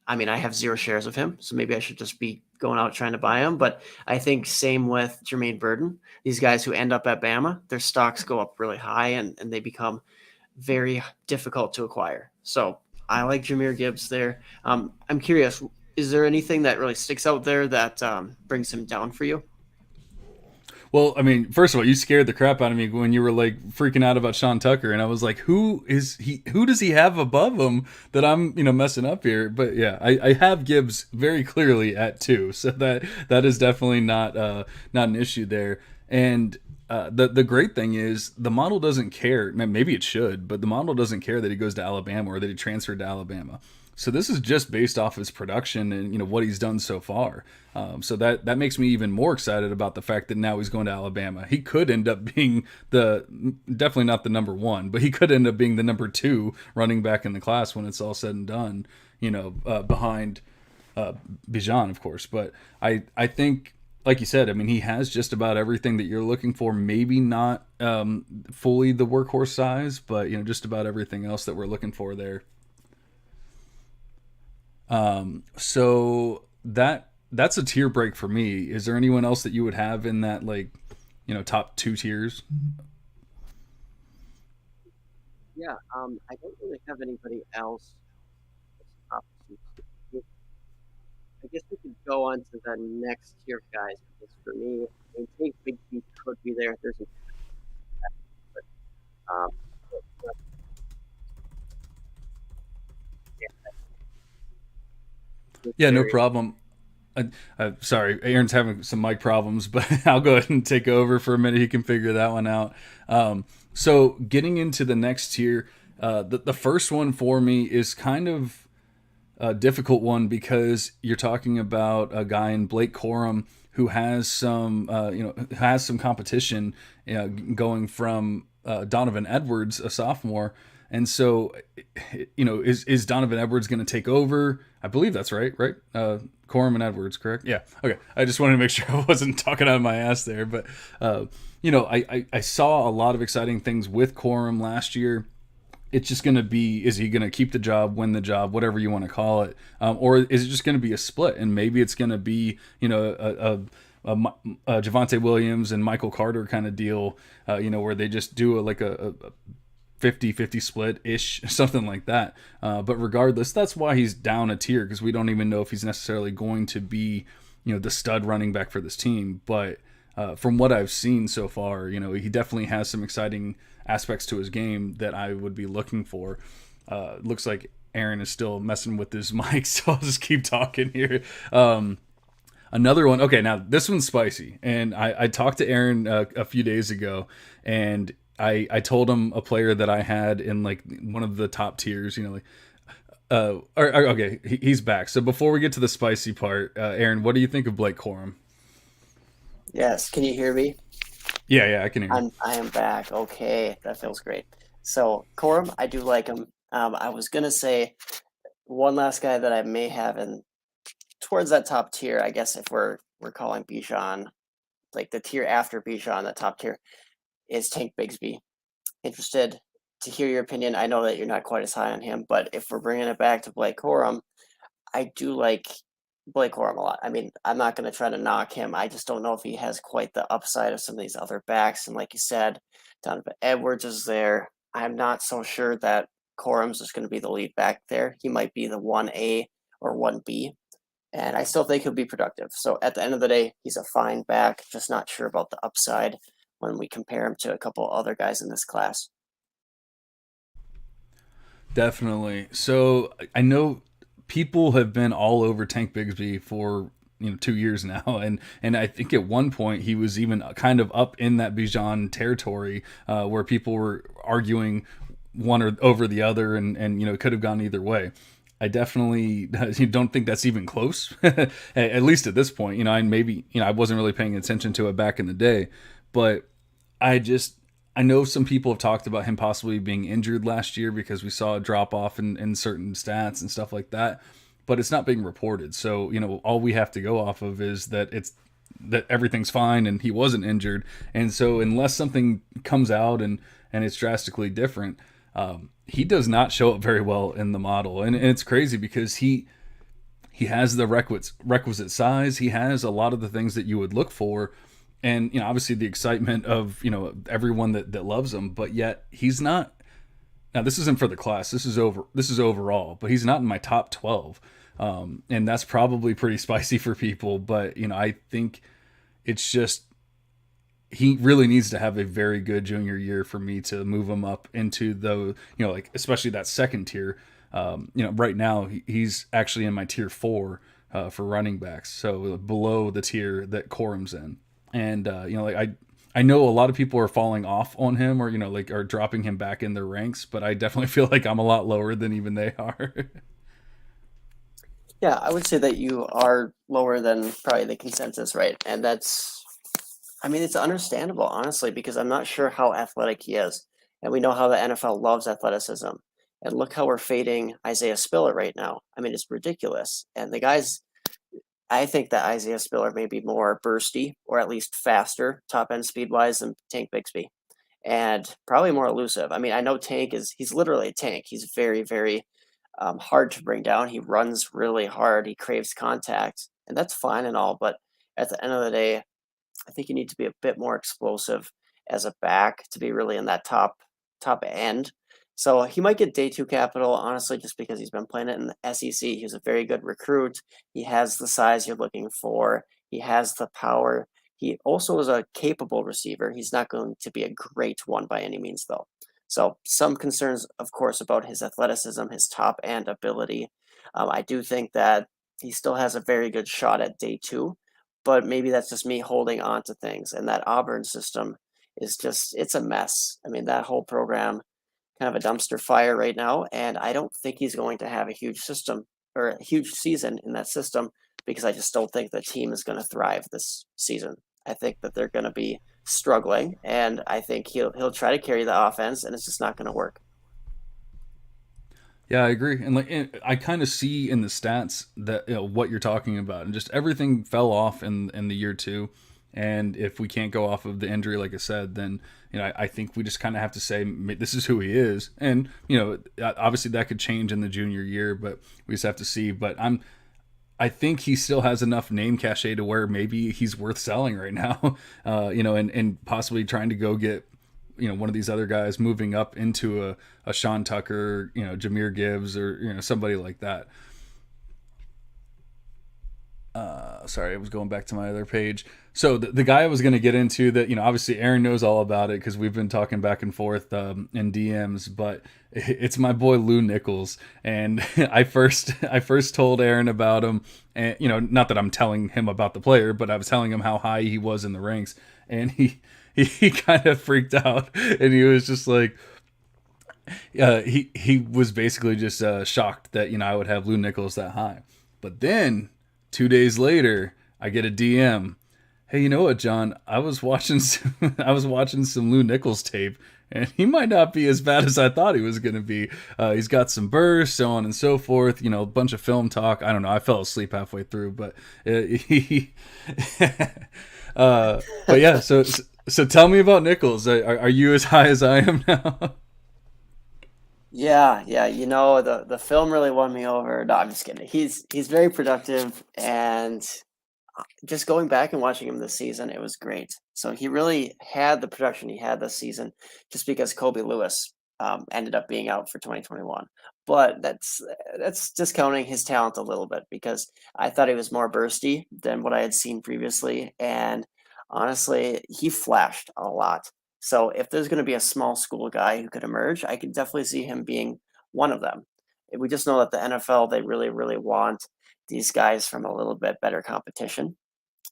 Speaker 3: I mean, I have 0 shares of him, so maybe I should just be going out trying to buy him. But I think same with Jermaine Burton. These guys who end up at Bama, their stocks go up really high, and they become very difficult to acquire. So I like Jahmyr Gibbs there. I'm curious, is there anything that really sticks out there that brings him down for you?
Speaker 2: Well, I mean, first of all, you scared the crap out of me when you were like freaking out about Sean Tucker, and I was like, "Who is he? Who does he have above him that I'm, messing up here?" But yeah, I have Gibbs very clearly at 2, so that is definitely not an issue there. And the great thing is the model doesn't care. Maybe it should, but the model doesn't care that he goes to Alabama or that he transferred to Alabama. So this is just based off his production and what he's done so far. So that makes me even more excited about the fact that now he's going to Alabama. He could end up being definitely not the number 1, but he could end up being the number 2 running back in the class when it's all said and done. Behind Bijan, of course. But I think, like you said, I mean, he has just about everything that you're looking for. Maybe not fully the workhorse size, but just about everything else that we're looking for there. So that's a tier break for me. Is there anyone else that you would have in that, like, top 2 tiers?
Speaker 3: Yeah, I don't really have anybody else. Top two. I guess we could go on to the next tier, guys. Because for me, I mean, Tank Bigsby could be there. There's a but um, but, yeah,
Speaker 2: Yeah, no
Speaker 3: very
Speaker 2: problem. Sorry, Aaron's having some mic problems, but I'll go ahead and take over for a minute. He can figure that one out. So getting into the next tier, the first one for me is kind of a difficult one because you're talking about a guy in Blake Corum who has some competition, going from Donovan Edwards, a sophomore. And so, is Donovan Edwards going to take over? I believe that's right, right? Corum and Edwards, correct? Yeah. Okay. I just wanted to make sure I wasn't talking out of my ass there. But, I saw a lot of exciting things with Corum last year. It's just going to be, is he going to keep the job, win the job, whatever you want to call it? Or is it just going to be a split? And maybe it's going to be, a Javonte Williams and Michael Carter kind of deal, where they just do a 50-50 split-ish, something like that. But regardless, that's why he's down a tier, because we don't even know if he's necessarily going to be, the stud running back for this team. But from what I've seen so far, he definitely has some exciting aspects to his game that I would be looking for. Looks like Aaron is still messing with his mic, so I'll just keep talking here. Another one. Okay, now this one's spicy. And I talked to Aaron a few days ago, and I told him a player that I had in like one of the top tiers, okay, he's back. So before we get to the spicy part, Aaron, what do you think of Blake Corum?
Speaker 3: Yes, can you hear me?
Speaker 2: Yeah, I can hear you.
Speaker 3: I am back. Okay, that feels great. So Corum, I do like him. I was gonna say one last guy that I may have in towards that top tier. I guess if we're calling Bijan like the tier after Bijan, the top tier is Tank Bigsby. Interested to hear your opinion. I know that you're not quite as high on him, but if we're bringing it back to Blake Corum, I do like Blake Corum a lot. I mean, I'm not going to try to knock him. I just don't know if he has quite the upside of some of these other backs. And like you said, Donovan Edwards is there. I'm not so sure that Corum's is going to be the lead back there. He might be the 1A or 1B. And I still think he'll be productive. So at the end of the day, he's a fine back. Just not sure about the upside when we compare him to a couple other guys in this class.
Speaker 2: Definitely. So I know people have been all over Tank Bigsby for 2 years now, and I think at one point he was even kind of up in that Bijan territory, where people were arguing one or over the other, and it could have gone either way. I definitely don't think that's even close, at least at this point. And maybe I wasn't really paying attention to it back in the day, but I know some people have talked about him possibly being injured last year because we saw a drop off in certain stats and stuff like that, but it's not being reported. So, all we have to go off of is that everything's fine and he wasn't injured. And so unless something comes out and it's drastically different, he does not show up very well in the model. And it's crazy because he has the requisite size. He has a lot of the things that you would look for. And, obviously the excitement of, everyone that loves him, but yet he's not. Now, this isn't for the class. This is overall, but he's not in my top 12. And that's probably pretty spicy for people. But, I think it's just, he really needs to have a very good junior year for me to move him up into the, like especially that second tier. Right now he's actually in my tier 4 for running backs, so below the tier that Corum's in. And like I know a lot of people are falling off on him, or like are dropping him back in their ranks, but I definitely feel like I'm a lot lower than even they are.
Speaker 3: Yeah, I would say that you are lower than probably the consensus, right? And that's, I mean, it's understandable, honestly, because I'm not sure how athletic he is. And we know how the NFL loves athleticism. And look how we're fading Isaiah Spiller right now. I mean, it's ridiculous. And the guys, I think that Isaiah Spiller may be more bursty or at least faster, top end speed wise, than Tank Bixby, and probably more elusive. I mean, I know he's literally a tank. He's very, very hard to bring down. He runs really hard. He craves contact, and that's fine and all. But at the end of the day, I think you need to be a bit more explosive as a back to be really in that top end. So he might get day two capital, honestly, just because he's been playing it in the SEC. He's a very good recruit. He has the size you're looking for. He has the power. He also is a capable receiver. He's not going to be a great one by any means, though. So some concerns, of course, about his athleticism, his top end ability. I do think that he still has a very good shot at day two, but maybe that's just me holding on to things. And that Auburn system is just, it's a mess. I mean, that whole program, kind of a dumpster fire right now. And I don't think he's going to have a huge system or a huge season in that system, because I just don't think the team is going to thrive this season. I think that they're going to be struggling, and I think he'll try to carry the offense, and it's just not going to work.
Speaker 2: Yeah, I agree, and I kind of see in the stats that what you're talking about, and just everything fell off in the year 2. And if we can't go off of the injury, like I said, then I think we just kind of have to say this is who he is, and obviously that could change in the junior year, but we just have to see. But I think he still has enough name cachet to where maybe he's worth selling right now, and possibly trying to go get one of these other guys moving up into a Sean Tucker, Jameer Gibbs, or somebody like that. Sorry, I was going back to my other page. So the guy I was going to get into that, obviously Aaron knows all about it because we've been talking back and forth in DMs, but it's my boy Lou Nichols. And I first told Aaron about him, and not that I'm telling him about the player, but I was telling him how high he was in the ranks, and he kind of freaked out, and he was just like, he was basically just shocked that I would have Lou Nichols that high. But then 2 days later, I get a DM. Hey, you know what, John? I was watching some Lou Nichols tape, and he might not be as bad as I thought he was going to be. He's got some bursts, so on and so forth. A bunch of film talk. I don't know. I fell asleep halfway through, but he. But yeah. So tell me about Nichols. Are you as high as I am now?
Speaker 3: Yeah, yeah. The film really won me over. No, I'm just kidding. He's very productive, and just going back and watching him this season, it was great. So he really had the production he had this season, just because Kobe Lewis ended up being out for 2021. But that's discounting his talent a little bit, because I thought he was more bursty than what I had seen previously, and honestly, he flashed a lot. So if there's going to be a small school guy who could emerge, I could definitely see him being one of them. We just know that the NFL, they really, really want these guys from a little bit better competition.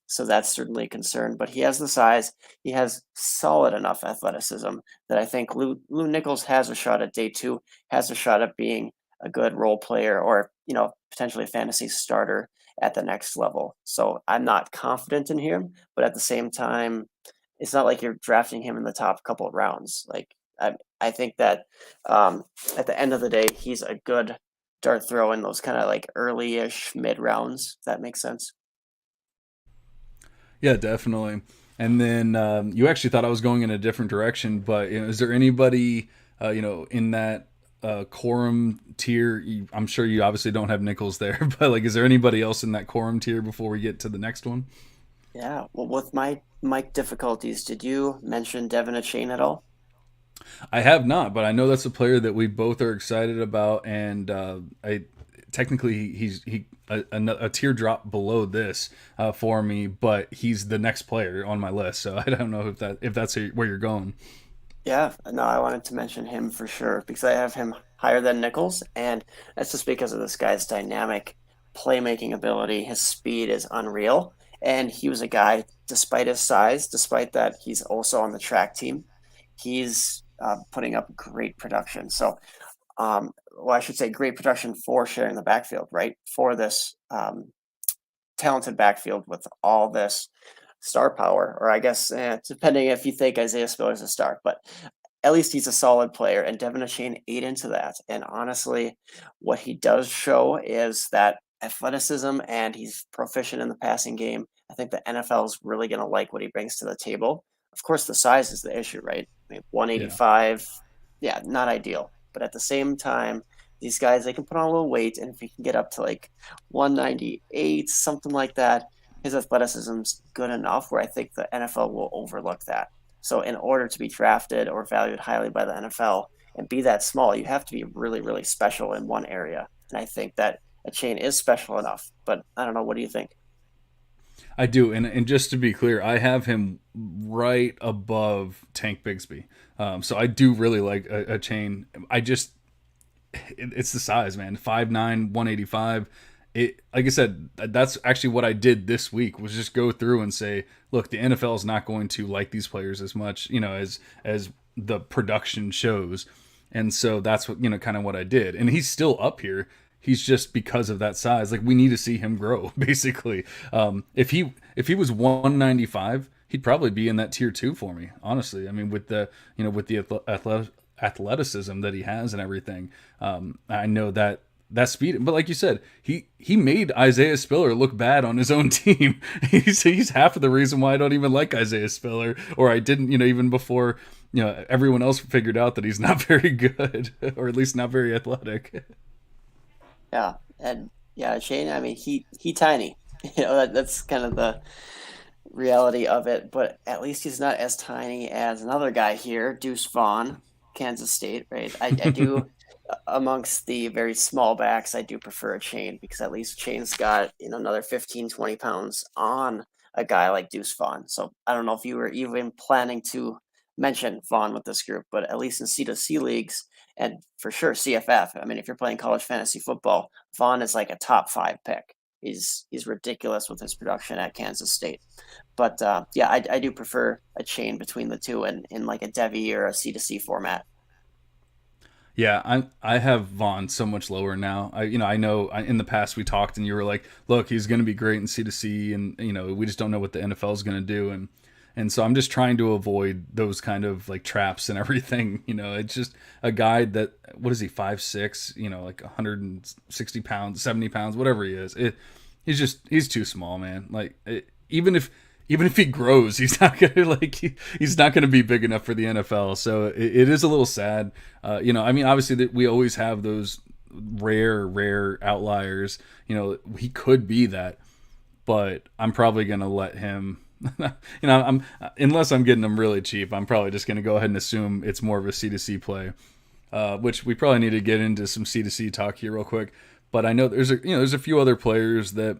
Speaker 3: So that's certainly a concern. But he has the size. He has solid enough athleticism that I think Lou Nichols has a shot at day two, has a shot at being a good role player, or, potentially a fantasy starter at the next level. So I'm not confident in him, but at the same time, it's not like you're drafting him in the top couple of rounds. Like, I think that at the end of the day, he's a good dart throw in those kind of like early-ish mid rounds. If that makes sense.
Speaker 2: Yeah, definitely. And then you actually thought I was going in a different direction, but is there anybody in that quorum tier? I'm sure you obviously don't have Nichols there, but like, is there anybody else in that quorum tier before we get to the next one?
Speaker 3: Yeah. Well, with my mic difficulties, did you mention Devin Chain at all?
Speaker 2: I have not, but I know that's a player that we both are excited about, and technically he's a teardrop below this for me, but he's the next player on my list. So I don't know if that's where you're going.
Speaker 3: Yeah, no, I wanted to mention him for sure because I have him higher than Nichols, and that's just because of this guy's dynamic playmaking ability. His speed is unreal, and he was a guy, despite his size, despite that he's also on the track team, he's putting up great production. So, well, I should say great production for sharing the backfield, right? For this talented backfield with all this star power, or I guess depending if you think Isaiah Spiller's a star, but at least he's a solid player, and Devin Achane ate into that. And honestly, what he does show is that athleticism, and he's proficient in the passing game. I think the NFL is really going to like what he brings to the table. Of course, the size is the issue, right? I mean,
Speaker 2: Yeah.
Speaker 3: 185, yeah, not ideal. But at the same time, these guys, they can put on a little weight, and if he can get up to like 198, something like that, his athleticism's good enough where I think the NFL will overlook that. So in order to be drafted or valued highly by the NFL and be that small, you have to be really, really special in one area. And I think that a chain is special enough. But I don't know. What do you think?
Speaker 2: I do, and just to be clear, I have him right above Tank Bigsby. So I do really like a chain. It's the size, man. 5'9", 185. It, like I said, that's actually what I did this week, was just go through and say, look, the NFL is not going to like these players as much, as the production shows. And so that's what, kind of what I did. And he's still up here. He's just, because of that size, like, we need to see him grow basically. If he was 195, he'd probably be in that tier 2 for me, honestly. I mean, with the athleticism that he has and everything, I know that speed. But like you said, he made Isaiah Spiller look bad on his own team. He's half of the reason why I don't even like Isaiah Spiller, or I didn't, even before everyone else figured out that he's not very good, or at least not very athletic.
Speaker 3: Yeah. And yeah, Shane, I mean, he tiny. That's kind of the reality of it, but at least he's not as tiny as another guy here, Deuce Vaughn, Kansas State, right? I do, amongst the very small backs, I do prefer a chain because at least chain's got, another 15, 20 pounds on a guy like Deuce Vaughn. So I don't know if you were even planning to mention Vaughn with this group, but at least in C2C leagues, and for sure CFF, I mean, if you're playing college fantasy football, Vaughn is like a top 5 pick. He's ridiculous with his production at Kansas State. But yeah, I do prefer a chain between the two in like a Devy or a C2C format.
Speaker 2: Yeah, I have Vaughn so much lower now. I know in the past we talked and you were like, look, he's going to be great in C2C, and we just don't know what the NFL is going to do, and so I'm just trying to avoid those kind of like traps and everything. It's just a guy that, what is he, 5'6", like 160 pounds, 70 pounds, whatever he is. He's too small, man. Like even if he grows, he's not gonna he's not gonna be big enough for the NFL. So it is a little sad. I mean, obviously that we always have those rare outliers. He could be that, but I'm probably gonna let him. I'm unless I'm getting him really cheap, I'm probably just gonna go ahead and assume it's more of a C2C play. Which we probably need to get into some C2C talk here real quick. But I know there's a few other players that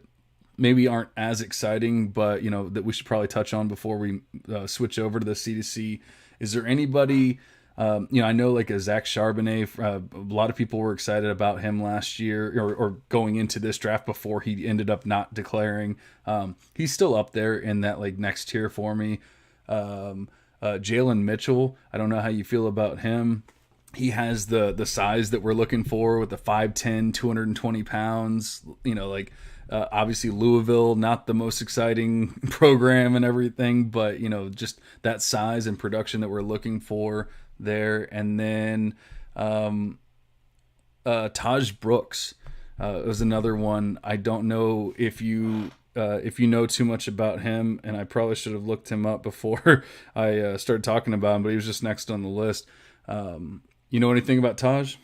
Speaker 2: maybe aren't as exciting, but that we should probably touch on before we switch over to the C2C. Is there anybody? I know like a Zach Charbonnet. A lot of people were excited about him last year, or going into this draft before he ended up not declaring. He's still up there in that like next tier for me. Jalen Mitchell. I don't know how you feel about him. He has the size that we're looking for with the 5'10", 220 pounds. Obviously Louisville, not the most exciting program and everything, but just that size and production that we're looking for there. And then Taj Brooks was another one. I don't know if you know too much about him, and I probably should have looked him up before I started talking about him, but he was just next on the list. You know anything about Taj?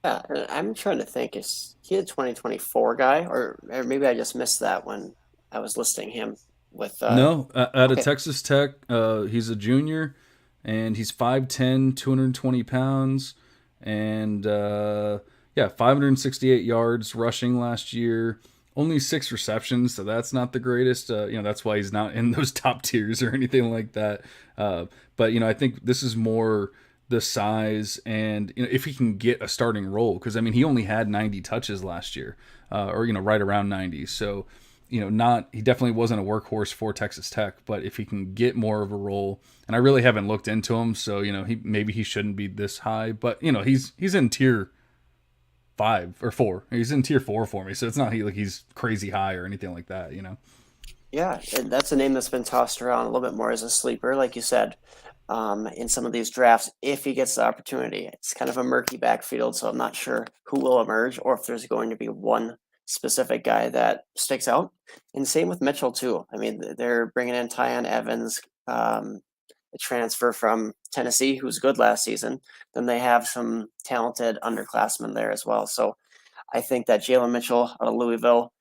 Speaker 3: Yeah, and I'm trying to think. Is he a 2024 guy, or maybe I just missed that when I was listing him with?
Speaker 2: No, out of
Speaker 3: Okay,
Speaker 2: Texas Tech. He's a junior, and he's 5'10", 220 pounds, and yeah, 568 yards rushing last year, only 6 receptions, so that's not the greatest. That's why he's not in those top tiers or anything like that. But I think this is more the size and if he can get a starting role, because I mean he only had 90 touches last year, or right around 90. So not he definitely wasn't a workhorse for Texas Tech, but if he can get more of a role, and I really haven't looked into him, so he shouldn't be this high, but he's in tier 5 or 4. He's in tier 4 for me, so it's not he's crazy high or anything like that.
Speaker 3: Yeah, and that's a name that's been tossed around a little bit more as a sleeper, like you said, in some of these drafts, if he gets the opportunity. It's kind of a murky backfield, so I'm not sure who will emerge or if there's going to be one specific guy that sticks out. And same with Mitchell, too. I mean, they're bringing in Tyon Evans, a transfer from Tennessee, who's good last season. Then they have some talented underclassmen there as well. So I think that Jalen Mitchell out of Louisville,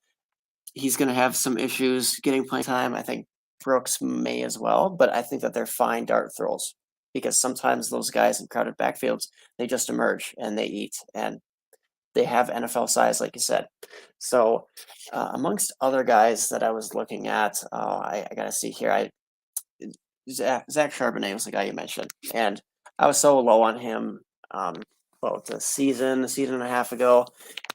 Speaker 3: he's going to have some issues getting playing time. I think Brooks may as well, but I think that they're fine dart throws because sometimes those guys in crowded backfields, they just emerge and they eat and they have NFL size, like you said. So, amongst other guys that I was looking at, I got to see here. Zach Charbonnet was the guy you mentioned, and I was so low on him. About a season and a half ago,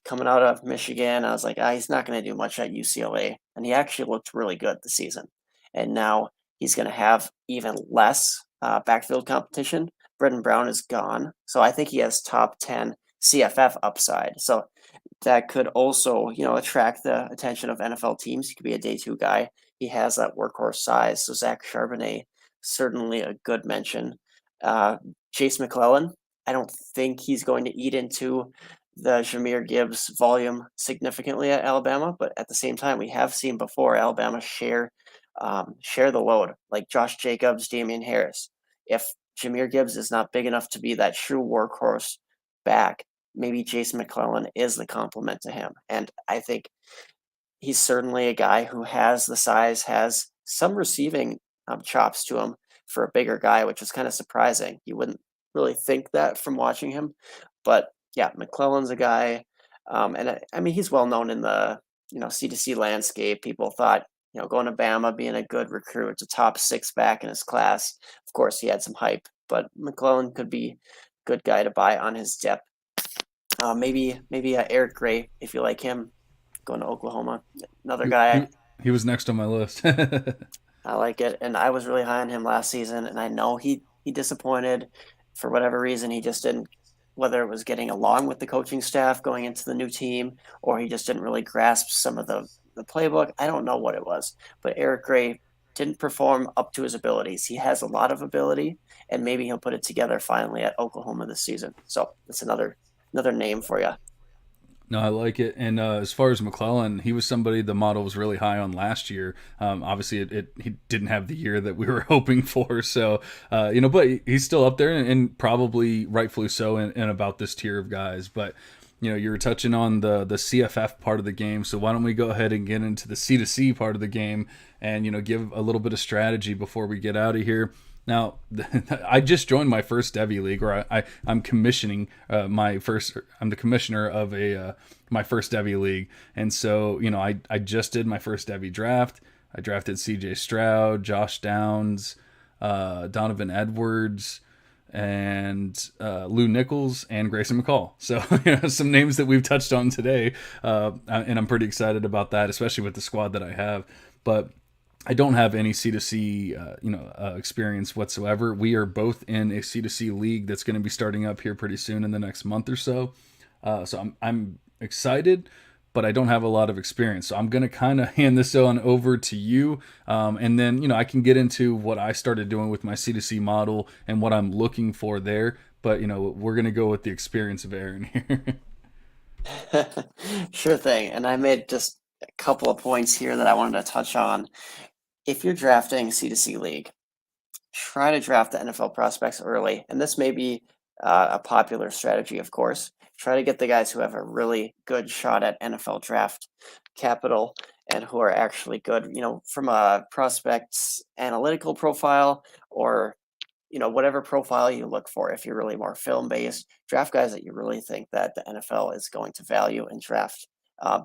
Speaker 3: coming out of Michigan, I was like, he's not going to do much at UCLA, and he actually looked really good this season. And now he's going to have even less backfield competition. Brendan Brown is gone, so I think he has top 10 CFF upside. So that could also, attract the attention of NFL teams. He could be a day 2 guy. He has that workhorse size. So Zach Charbonnet, certainly a good mention. Chase McClellan, I don't think he's going to eat into the Jahmyr Gibbs volume significantly at Alabama, but at the same time, we have seen before Alabama share the load, like Josh Jacobs, Damian Harris. If Jahmyr Gibbs is not big enough to be that true workhorse back, maybe Jason McClellan is the complement to him. And I think he's certainly a guy who has the size, has some receiving chops to him for a bigger guy, which is kind of surprising. You wouldn't really think that from watching him. But yeah, McClellan's a guy. And I mean, he's well known in the, C2C landscape. People thought, going to Bama, being a good recruit, a top 6 back in his class. Of course, he had some hype, but McClellan could be a good guy to buy on his depth. Maybe Eric Gray, if you like him, going to Oklahoma. Another
Speaker 2: He,
Speaker 3: guy
Speaker 2: he, he was next on my list.
Speaker 3: I like it, and I was really high on him last season, and I know he disappointed for whatever reason. He just didn't, whether it was getting along with the coaching staff going into the new team, or he just didn't really grasp some of the playbook. I don't know what it was, but Eric Gray didn't perform up to his abilities. He has a lot of ability, and maybe he'll put it together finally at Oklahoma this season. So that's another name for you.
Speaker 2: No, I like it. And as far as McClellan, he was somebody the model was really high on last year. Obviously, he didn't have the year that we were hoping for. So, but he's still up there and probably rightfully so in about this tier of guys. But, you were touching on the CFF part of the game. So why don't we go ahead and get into the C2C part of the game and, give a little bit of strategy before we get out of here. Now, I just joined my first Devy league, or I'm commissioning my first. I'm the commissioner of my first Devy league, and so I just did my first Devy draft. I drafted C.J. Stroud, Josh Downs, Donovan Edwards, and Lou Nichols and Grayson McCall. So some names that we've touched on today, and I'm pretty excited about that, especially with the squad that I have. But I don't have any C2C, experience whatsoever. We are both in a C2C league that's going to be starting up here pretty soon in the next month or so. So I'm excited, but I don't have a lot of experience. So I'm going to kind of hand this on over to you, and then I can get into what I started doing with my C2C model and what I'm looking for there. But we're going to go with the experience of Aaron here.
Speaker 3: Sure thing. And I made just a couple of points here that I wanted to touch on. If you're drafting C2C league, try to draft the NFL prospects early. And this may be a popular strategy, of course. Try to get the guys who have a really good shot at NFL draft capital and who are actually good, from a prospect's analytical profile or whatever profile you look for. If you're really more film based, draft guys that you really think that the NFL is going to value and draft uh,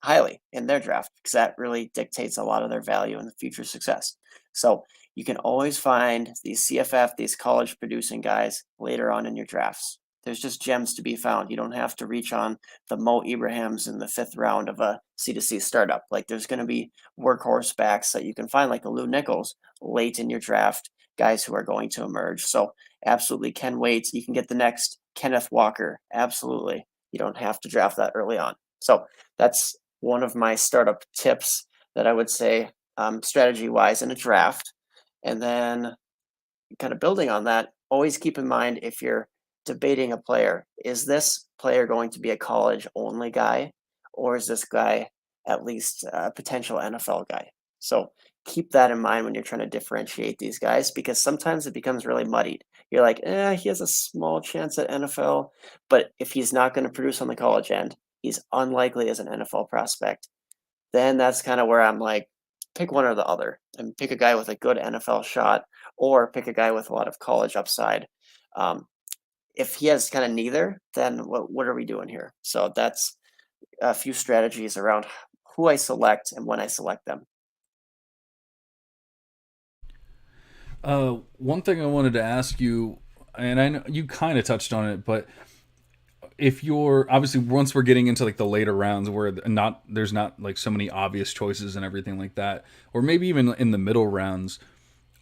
Speaker 3: highly in their draft, because that really dictates a lot of their value and future success. So you can always find these CFF, these college producing guys later on in your drafts. There's just gems to be found. You don't have to reach on the Mo Ibrahim's in the 5th round of a C2C startup. Like, there's going to be workhorse backs that you can find, like a Lou Nichols, late in your draft, guys who are going to emerge. So absolutely can wait. You can get the next Kenneth Walker. Absolutely. You don't have to draft that early on. So that's one of my startup tips that I would say, strategy wise, in a draft. And then, kind of building on that, always keep in mind, if you're debating a player, is this player going to be a college only guy, or is this guy at least a potential NFL guy? So keep that in mind when you're trying to differentiate these guys, because sometimes it becomes really muddied. You're like, he has a small chance at NFL, but if he's not going to produce on the college end, he's unlikely as an NFL prospect. Then that's kind of where I'm like, pick one or the other, and pick a guy with a good NFL shot, or pick a guy with a lot of college upside. Um, if he has kind of neither, then what are we doing here? So that's a few strategies around who I select and when I select them.
Speaker 2: One thing I wanted to ask you, and I know you kind of touched on it, but if you're obviously, once we're getting into like the later rounds where there's not like so many obvious choices and everything like that, or maybe even in the middle rounds,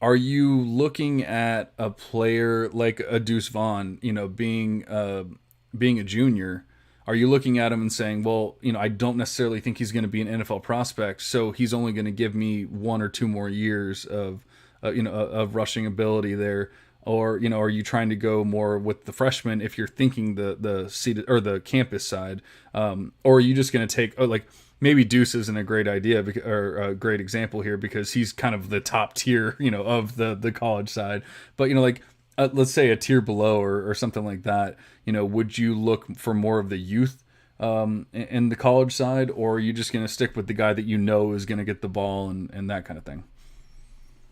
Speaker 2: are you looking at a player like a Deuce Vaughn, being a junior? Are you looking at him and saying, well, I don't necessarily think he's going to be an NFL prospect, so he's only going to give me 1 or 2 more years of rushing ability there? Or are you trying to go more with the freshman if you're thinking the seated or the campus side, or are you just going to take like maybe Deuce isn't a great idea or a great example here because he's kind of the top tier of the college side, but like let's say a tier below or something like that, would you look for more of the youth in the college side, or are you just going to stick with the guy that is going to get the ball and that kind of thing?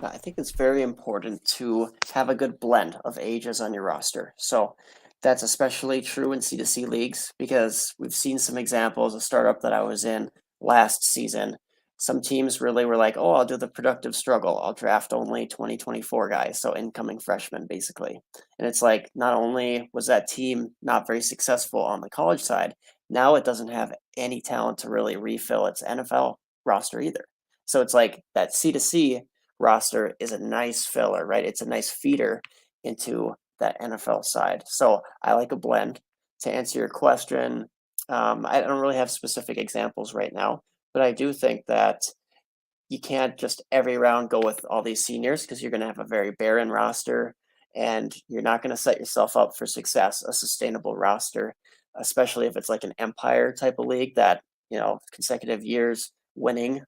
Speaker 3: I think it's very important to have a good blend of ages on your roster. So that's especially true in C2C leagues, because we've seen some examples. A startup that I was in last season, some teams really were like, oh, I'll do the productive struggle. I'll draft only 2024 guys, so incoming freshmen, basically. And it's like, not only was that team not very successful on the college side, now it doesn't have any talent to really refill its NFL roster either. So it's like that C2C roster is a nice filler, right? It's a nice feeder into that NFL side. So I like a blend. To answer your question, I don't really have specific examples right now, but I do think that you can't just every round go with all these seniors, because you're going to have a very barren roster, and you're not going to set yourself up for success, a sustainable roster, especially if it's like an empire type of league that, consecutive years winning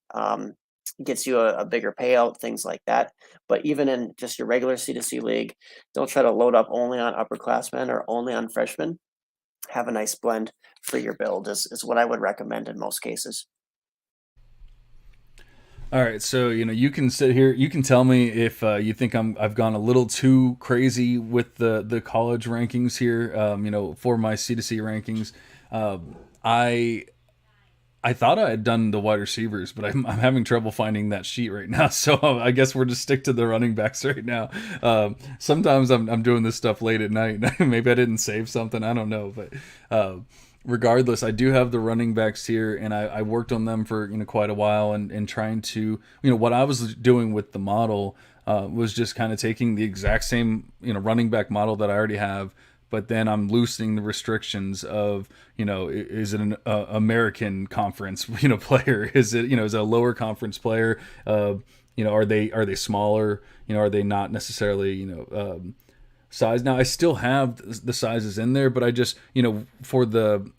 Speaker 3: gets you a bigger payout, things like that. But even in just your regular C2C league, don't try to load up only on upperclassmen or only on freshmen. Have a nice blend for your build is what I would recommend in most cases.
Speaker 2: All right, so you can sit here. You can tell me if you think I've gone a little too crazy with the college rankings here. For my C2C rankings, I I thought I had done the wide receivers, but I'm having trouble finding that sheet right now. So I guess we're just stick to the running backs right now. Sometimes I'm doing this stuff late at night. Maybe I didn't save something. I don't know, but regardless, I do have the running backs here, and I worked on them for quite a while, and trying to what I was doing with the model was just kind of taking the exact same running back model that I already have, but then I'm loosening the restrictions of is it an American conference player, is it is it a lower conference player, are they smaller, are they not necessarily size. Now I still have the sizes in there, but I just for the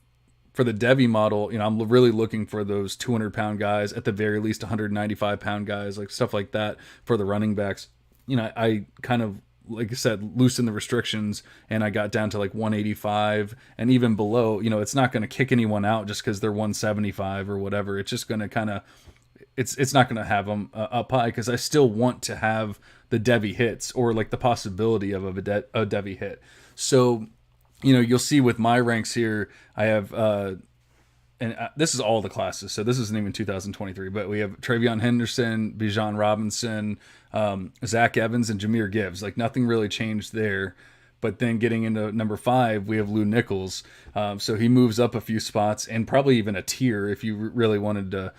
Speaker 2: Devy model, I'm really looking for those 200-pound guys, at the very least 195-pound guys, like stuff like that for the running backs. I kind of, like I said, loosened the restrictions, and I got down to like 185, and even below, it's not going to kick anyone out just because they're 175 or whatever. It's just going to kind of it's not going to have them up high because I still want to have the Devy hits or like the possibility of a Devy hit. So, you'll see with my ranks here, I have this is all the classes, so this isn't even 2023, but we have Travion Henderson, Bijan Robinson, Zach Evans, and Jameer Gibbs. Like nothing really changed there. But then getting into number 5, we have Lou Nichols. So he moves up a few spots and probably even a tier if you really wanted to,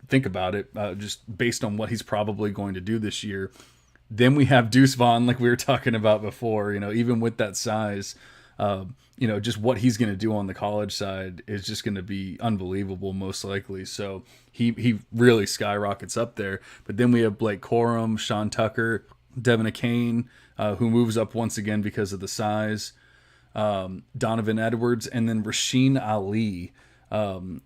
Speaker 2: think about it, just based on what he's probably going to do this year. Then we have Deuce Vaughn, like we were talking about before, even with that size, just what he's going to do on the college side is just going to be unbelievable, most likely. So he really skyrockets up there. But then we have Blake Corum, Sean Tucker, Devin Akane, who moves up once again because of the size, Donovan Edwards, and then Rasheen Ali. And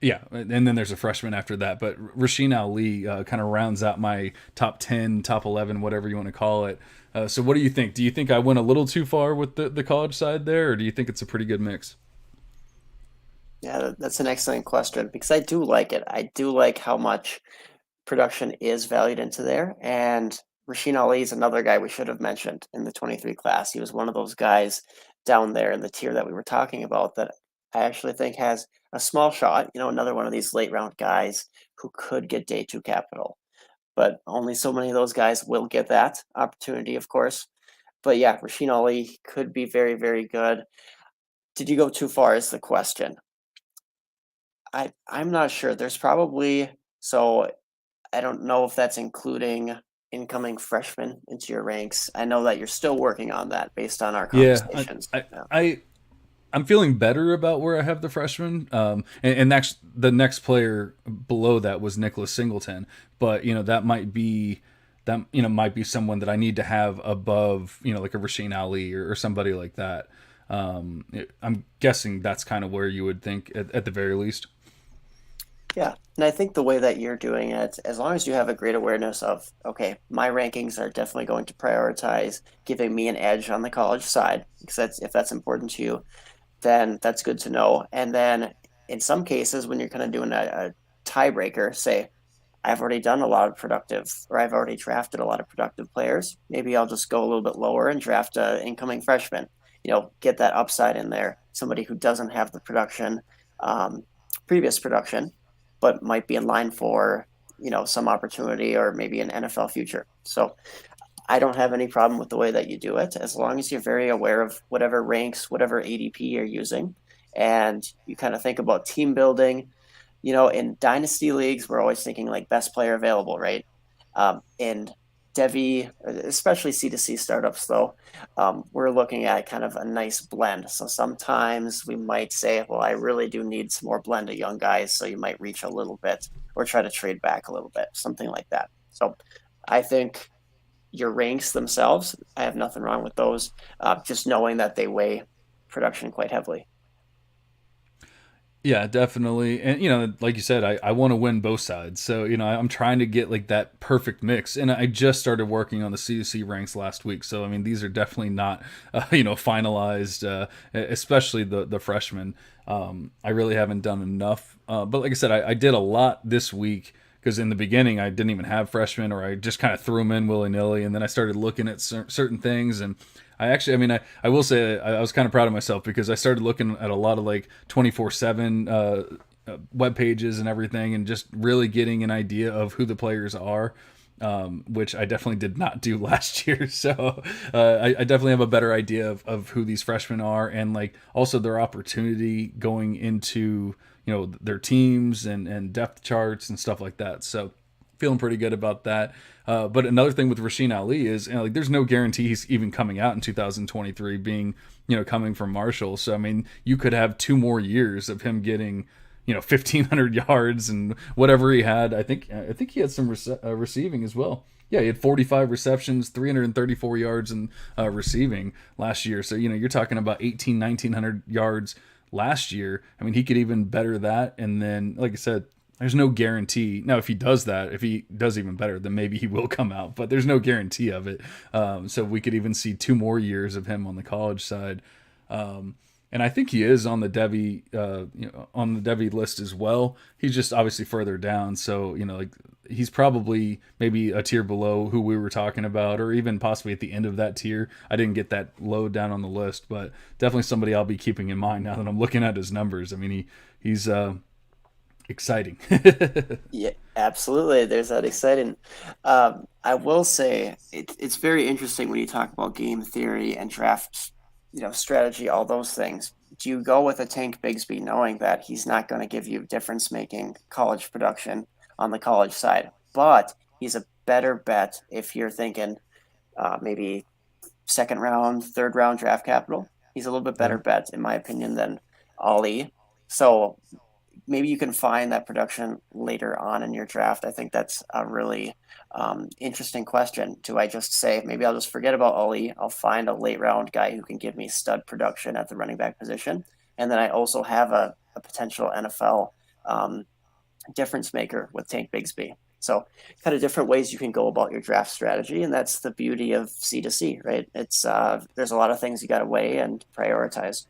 Speaker 2: then there's a freshman after that. But Rasheen Ali kind of rounds out my top 10, top 11, whatever you want to call it. So what do you think? Do you think I went a little too far with the college side there, or do you think it's a pretty good mix?
Speaker 3: Yeah, that's an excellent question because I do like it. I do like how much production is valued into there. And Rasheen Ali is another guy we should have mentioned in the 23 class. He was one of those guys down there in the tier that we were talking about that I actually think has a small shot, another one of these late round guys who could get day 2 capital. But only so many of those guys will get that opportunity, of course. But yeah, Rasheen Ali could be very, very good. Did you go too far is the question. I'm not sure. There's probably so I don't know if that's including incoming freshmen into your ranks. I know that you're still working on that based on our
Speaker 2: Yeah,
Speaker 3: conversations.
Speaker 2: I,
Speaker 3: Yeah.
Speaker 2: I I'm feeling better about where I have the freshman. And next, the next player below that was Nicholas Singleton, but that might be someone that I need to have above, like a Rasheen Ali or somebody like that. I'm guessing that's kind of where you would think at the very least.
Speaker 3: Yeah. And I think the way that you're doing it, as long as you have a great awareness of, okay, my rankings are definitely going to prioritize giving me an edge on the college side, because if that's important to you, then that's good to know. And then in some cases, when you're kind of doing a tiebreaker, say, I've already done a lot of productive, or I've already drafted a lot of productive players. Maybe I'll just go a little bit lower and draft an incoming freshman. Get that upside in there. Somebody who doesn't have the production, previous production, but might be in line for some opportunity or maybe an NFL future. So I don't have any problem with the way that you do it, as long as you're very aware of whatever ranks, whatever ADP you're using, and you kind of think about team building. In dynasty leagues, we're always thinking like best player available, right? In Devy, especially C2C startups, though, we're looking at kind of a nice blend. So sometimes we might say, well, I really do need some more blend of young guys. So you might reach a little bit or try to trade back a little bit, something like that. So I think your ranks themselves, I have nothing wrong with those, just knowing that they weigh production quite heavily.
Speaker 2: Yeah, definitely. And like you said, I want to win both sides. So, I'm trying to get like that perfect mix. And I just started working on the C2C ranks last week. So, I mean, these are definitely not, finalized, especially the freshmen. I really haven't done enough. But like I said, I did a lot this week because in the beginning I didn't even have freshmen, or I just kind of threw them in willy nilly. And then I started looking at certain things, and I will say I was kind of proud of myself because I started looking at a lot of like 24/7 web pages and everything, and just really getting an idea of who the players are, which I definitely did not do last year. So I definitely have a better idea of who these freshmen are, and like also their opportunity going into their teams and depth charts and stuff like that. So feeling pretty good about that. But another thing with Rasheen Ali is, like, there's no guarantee he's even coming out in 2023, being, coming from Marshall. So, I mean, you could have 2 more years of him getting, 1,500 yards and whatever he had. I think he had some receiving as well. Yeah, he had 45 receptions, 334 yards and receiving last year. So, you're talking about 1,900 yards last year. I mean, he could even better that. And then, like I said, there's no guarantee. Now, if he does that, if he does even better, then maybe he will come out, but there's no guarantee of it. So we could even see 2 more years of him on the college side. And I think he is on the Devy, on the Devy list as well. He's just obviously further down, so like he's probably maybe a tier below who we were talking about, or even possibly at the end of that tier. I didn't get that low down on the list, but definitely somebody I'll be keeping in mind now that I'm looking at his numbers. I mean, he's exciting.
Speaker 3: Yeah, absolutely. There's that exciting. I will say it's very interesting when you talk about game theory and draft, strategy, all those things. Do you go with a Tank Bigsby knowing that he's not going to give you difference making college production on the college side, but he's a better bet if you're thinking maybe second round, third round draft capital? He's a little bit better
Speaker 2: Yeah.
Speaker 3: bet, in my opinion, than Ali. So maybe you can find that production later on in your draft. I think that's a really interesting question. Do I just say, maybe I'll just forget about Ali? I'll find a late round guy who can give me stud production at the running back position. And then I also have a potential NFL difference maker with Tank Bigsby. So kind of different ways you can go about your draft strategy. And that's the beauty of C2C, right? It's there's a lot of things you got to weigh and prioritize.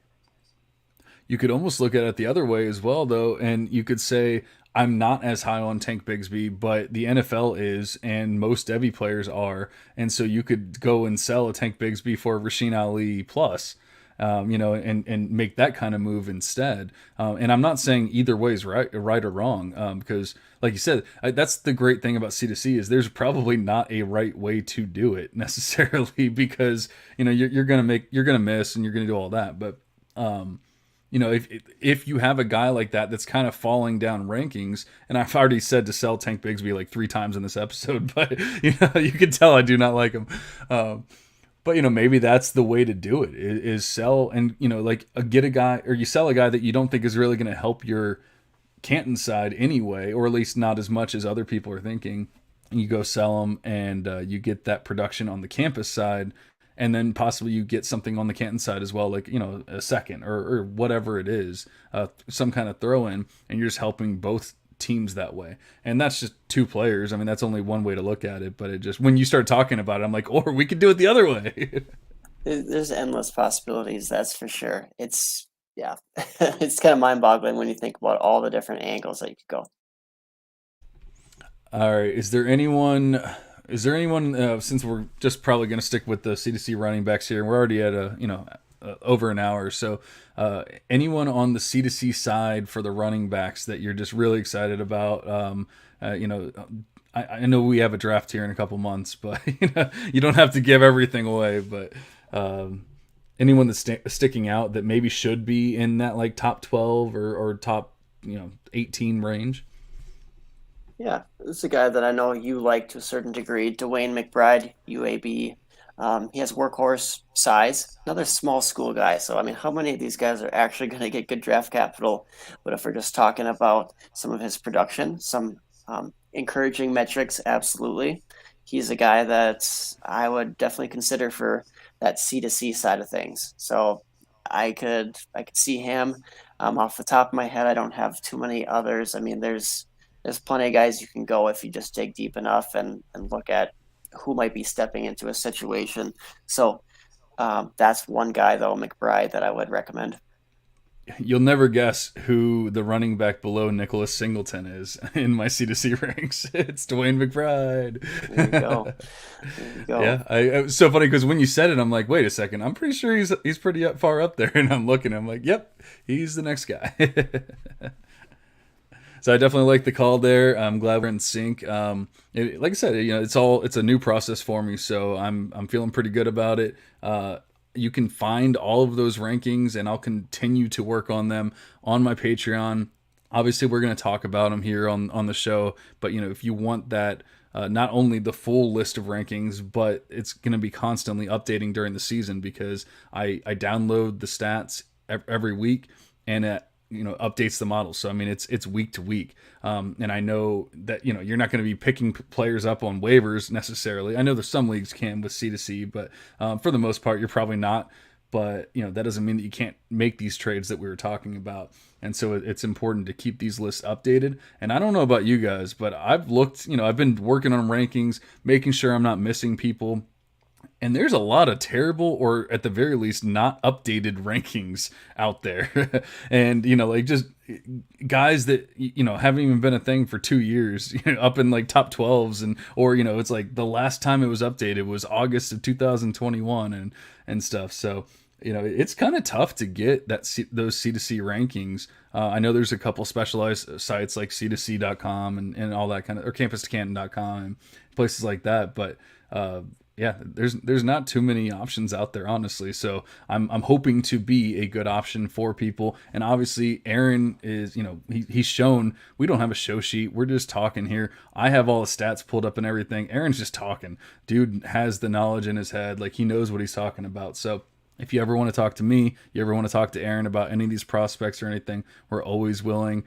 Speaker 2: You could almost look at it the other way as well, though, and you could say, I'm not as high on Tank Bigsby, but the NFL is, and most Devy players are. And so you could go and sell a Tank Bigsby for Rasheen Ali plus, and make that kind of move instead. And I'm not saying either way is right or wrong, because, like you said, that's the great thing about C2C is there's probably not a right way to do it necessarily, because you're gonna miss and you're gonna do all that, but if you have a guy like that that's kind of falling down rankings, and I've already said to sell Tank Bigsby like 3 times in this episode, but you can tell I do not like him. But maybe that's the way to do it is sell and get a guy, or you sell a guy that you don't think is really going to help your Canton side anyway, or at least not as much as other people are thinking. And you go sell them, and you get that production on the campus side. And then possibly you get something on the Canton side as well, like a second or whatever it is, some kind of throw in, and you're just helping both teams that way. And that's just 2 players. I mean, that's only one way to look at it, but it just, when you start talking about it, I'm like, or we could do it the other way.
Speaker 3: There's endless possibilities, that's for sure. It's yeah, it's kind of mind-boggling when you think about all the different angles that you could go.
Speaker 2: All right, is there anyone? Since we're just probably going to stick with the C2C running backs here, we're already at over an hour. So, anyone on the C2C side for the running backs that you're just really excited about? I know we have a draft here in a couple months, but you don't have to give everything away. But anyone that's sticking out that maybe should be in that like top 12 or top 18 range.
Speaker 3: Yeah, this is a guy that I know you like to a certain degree. Dwayne McBride, UAB. He has workhorse size. Another small school guy. So, I mean, how many of these guys are actually going to get good draft capital? But if we're just talking about some of his production, some encouraging metrics, absolutely. He's a guy that I would definitely consider for that C2C side of things. So I could see him. Off the top of my head, I don't have too many others. I mean, there's plenty of guys you can go if you just dig deep enough and look at who might be stepping into a situation. So that's one guy, though, McBride, that I would recommend.
Speaker 2: You'll never guess who the running back below Nicholas Singleton is in my C2C ranks. It's Dwayne McBride.
Speaker 3: There you go. There you go.
Speaker 2: Yeah, it was so funny because when you said it, I'm like, wait a second, I'm pretty sure he's pretty far up there, and I'm looking, I'm like, yep, he's the next guy. So I definitely like the call there. I'm glad we're in sync. Like I said, it's a new process for me, so I'm feeling pretty good about it. You can find all of those rankings, and I'll continue to work on them on my Patreon. Obviously, we're going to talk about them here on the show, but if you want that, not only the full list of rankings, but it's going to be constantly updating during the season because I download the stats every week, and updates the model. So I mean, it's week to week, and I know that you're not going to be picking players up on waivers necessarily. I know there's some leagues can with C2C, but for the most part, you're probably not. But that doesn't mean that you can't make these trades that we were talking about. And so it's important to keep these lists updated. And I don't know about you guys, but I've looked. I've been working on rankings, making sure I'm not missing people. And there's a lot of terrible, or at the very least not updated rankings out there. And like just guys that haven't even been a thing for 2 years, up in like top 12s, and or it's like the last time it was updated was August of 2021 and stuff. So it's kind of tough to get those C2C rankings. I know there's a couple specialized sites like C2C.com and all that kind of, or campus2canton.com and places like that, but yeah, there's not too many options out there, honestly. So I'm hoping to be a good option for people. And obviously Aaron is, he's shown we don't have a show sheet. We're just talking here. I have all the stats pulled up and everything. Aaron's just talking. Dude has the knowledge in his head. Like, he knows what he's talking about. So if you ever want to talk to me, you ever want to talk to Aaron about any of these prospects or anything, we're always willing.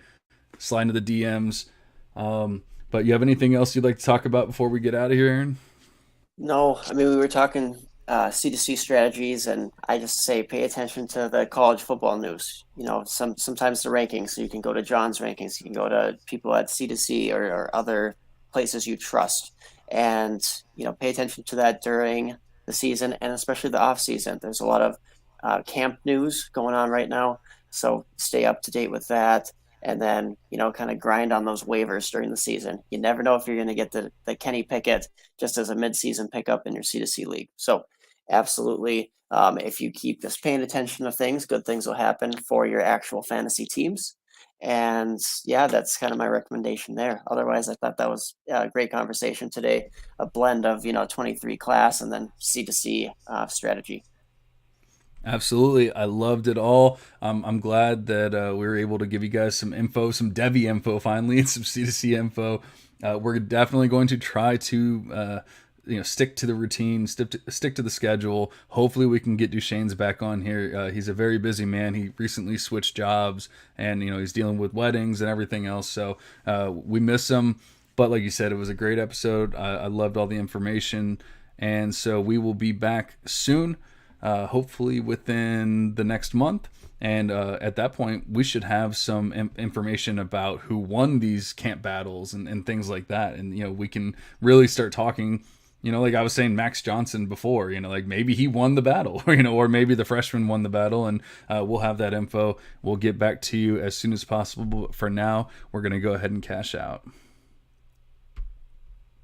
Speaker 2: Slide into the DMs. But you have anything else you'd like to talk about before we get out of here, Aaron?
Speaker 3: No, I mean, we were talking C2C strategies, and I just say pay attention to the college football news. Sometimes the rankings. So you can go to John's rankings, you can go to people at C2C or other places you trust, and pay attention to that during the season and especially the off season. There's a lot of camp news going on right now, so stay up to date with that. And then, kind of grind on those waivers during the season. You never know if you're going to get the Kenny Pickett just as a midseason pickup in your C2C league. So absolutely, if you keep just paying attention to things, good things will happen for your actual fantasy teams. And yeah, that's kind of my recommendation there. Otherwise, I thought that was a great conversation today, a blend of, 23 class and then C2C strategy.
Speaker 2: Absolutely. I loved it all. I'm glad that we were able to give you guys some info, some Devy info finally, and some C2C info. We're definitely going to try to stick to the routine, stick to the schedule. Hopefully we can get Duchesne's back on here. He's a very busy man. He recently switched jobs, and he's dealing with weddings and everything else. So we miss him. But like you said, it was a great episode. I loved all the information. And so we will be back soon. Hopefully within the next month. And at that point, we should have some information about who won these camp battles and things like that. And, we can really start talking, like I was saying, Max Johnson before, like maybe he won the battle, or maybe the freshman won the battle, and we'll have that info. We'll get back to you as soon as possible. But for now, we're going to go ahead and cash out.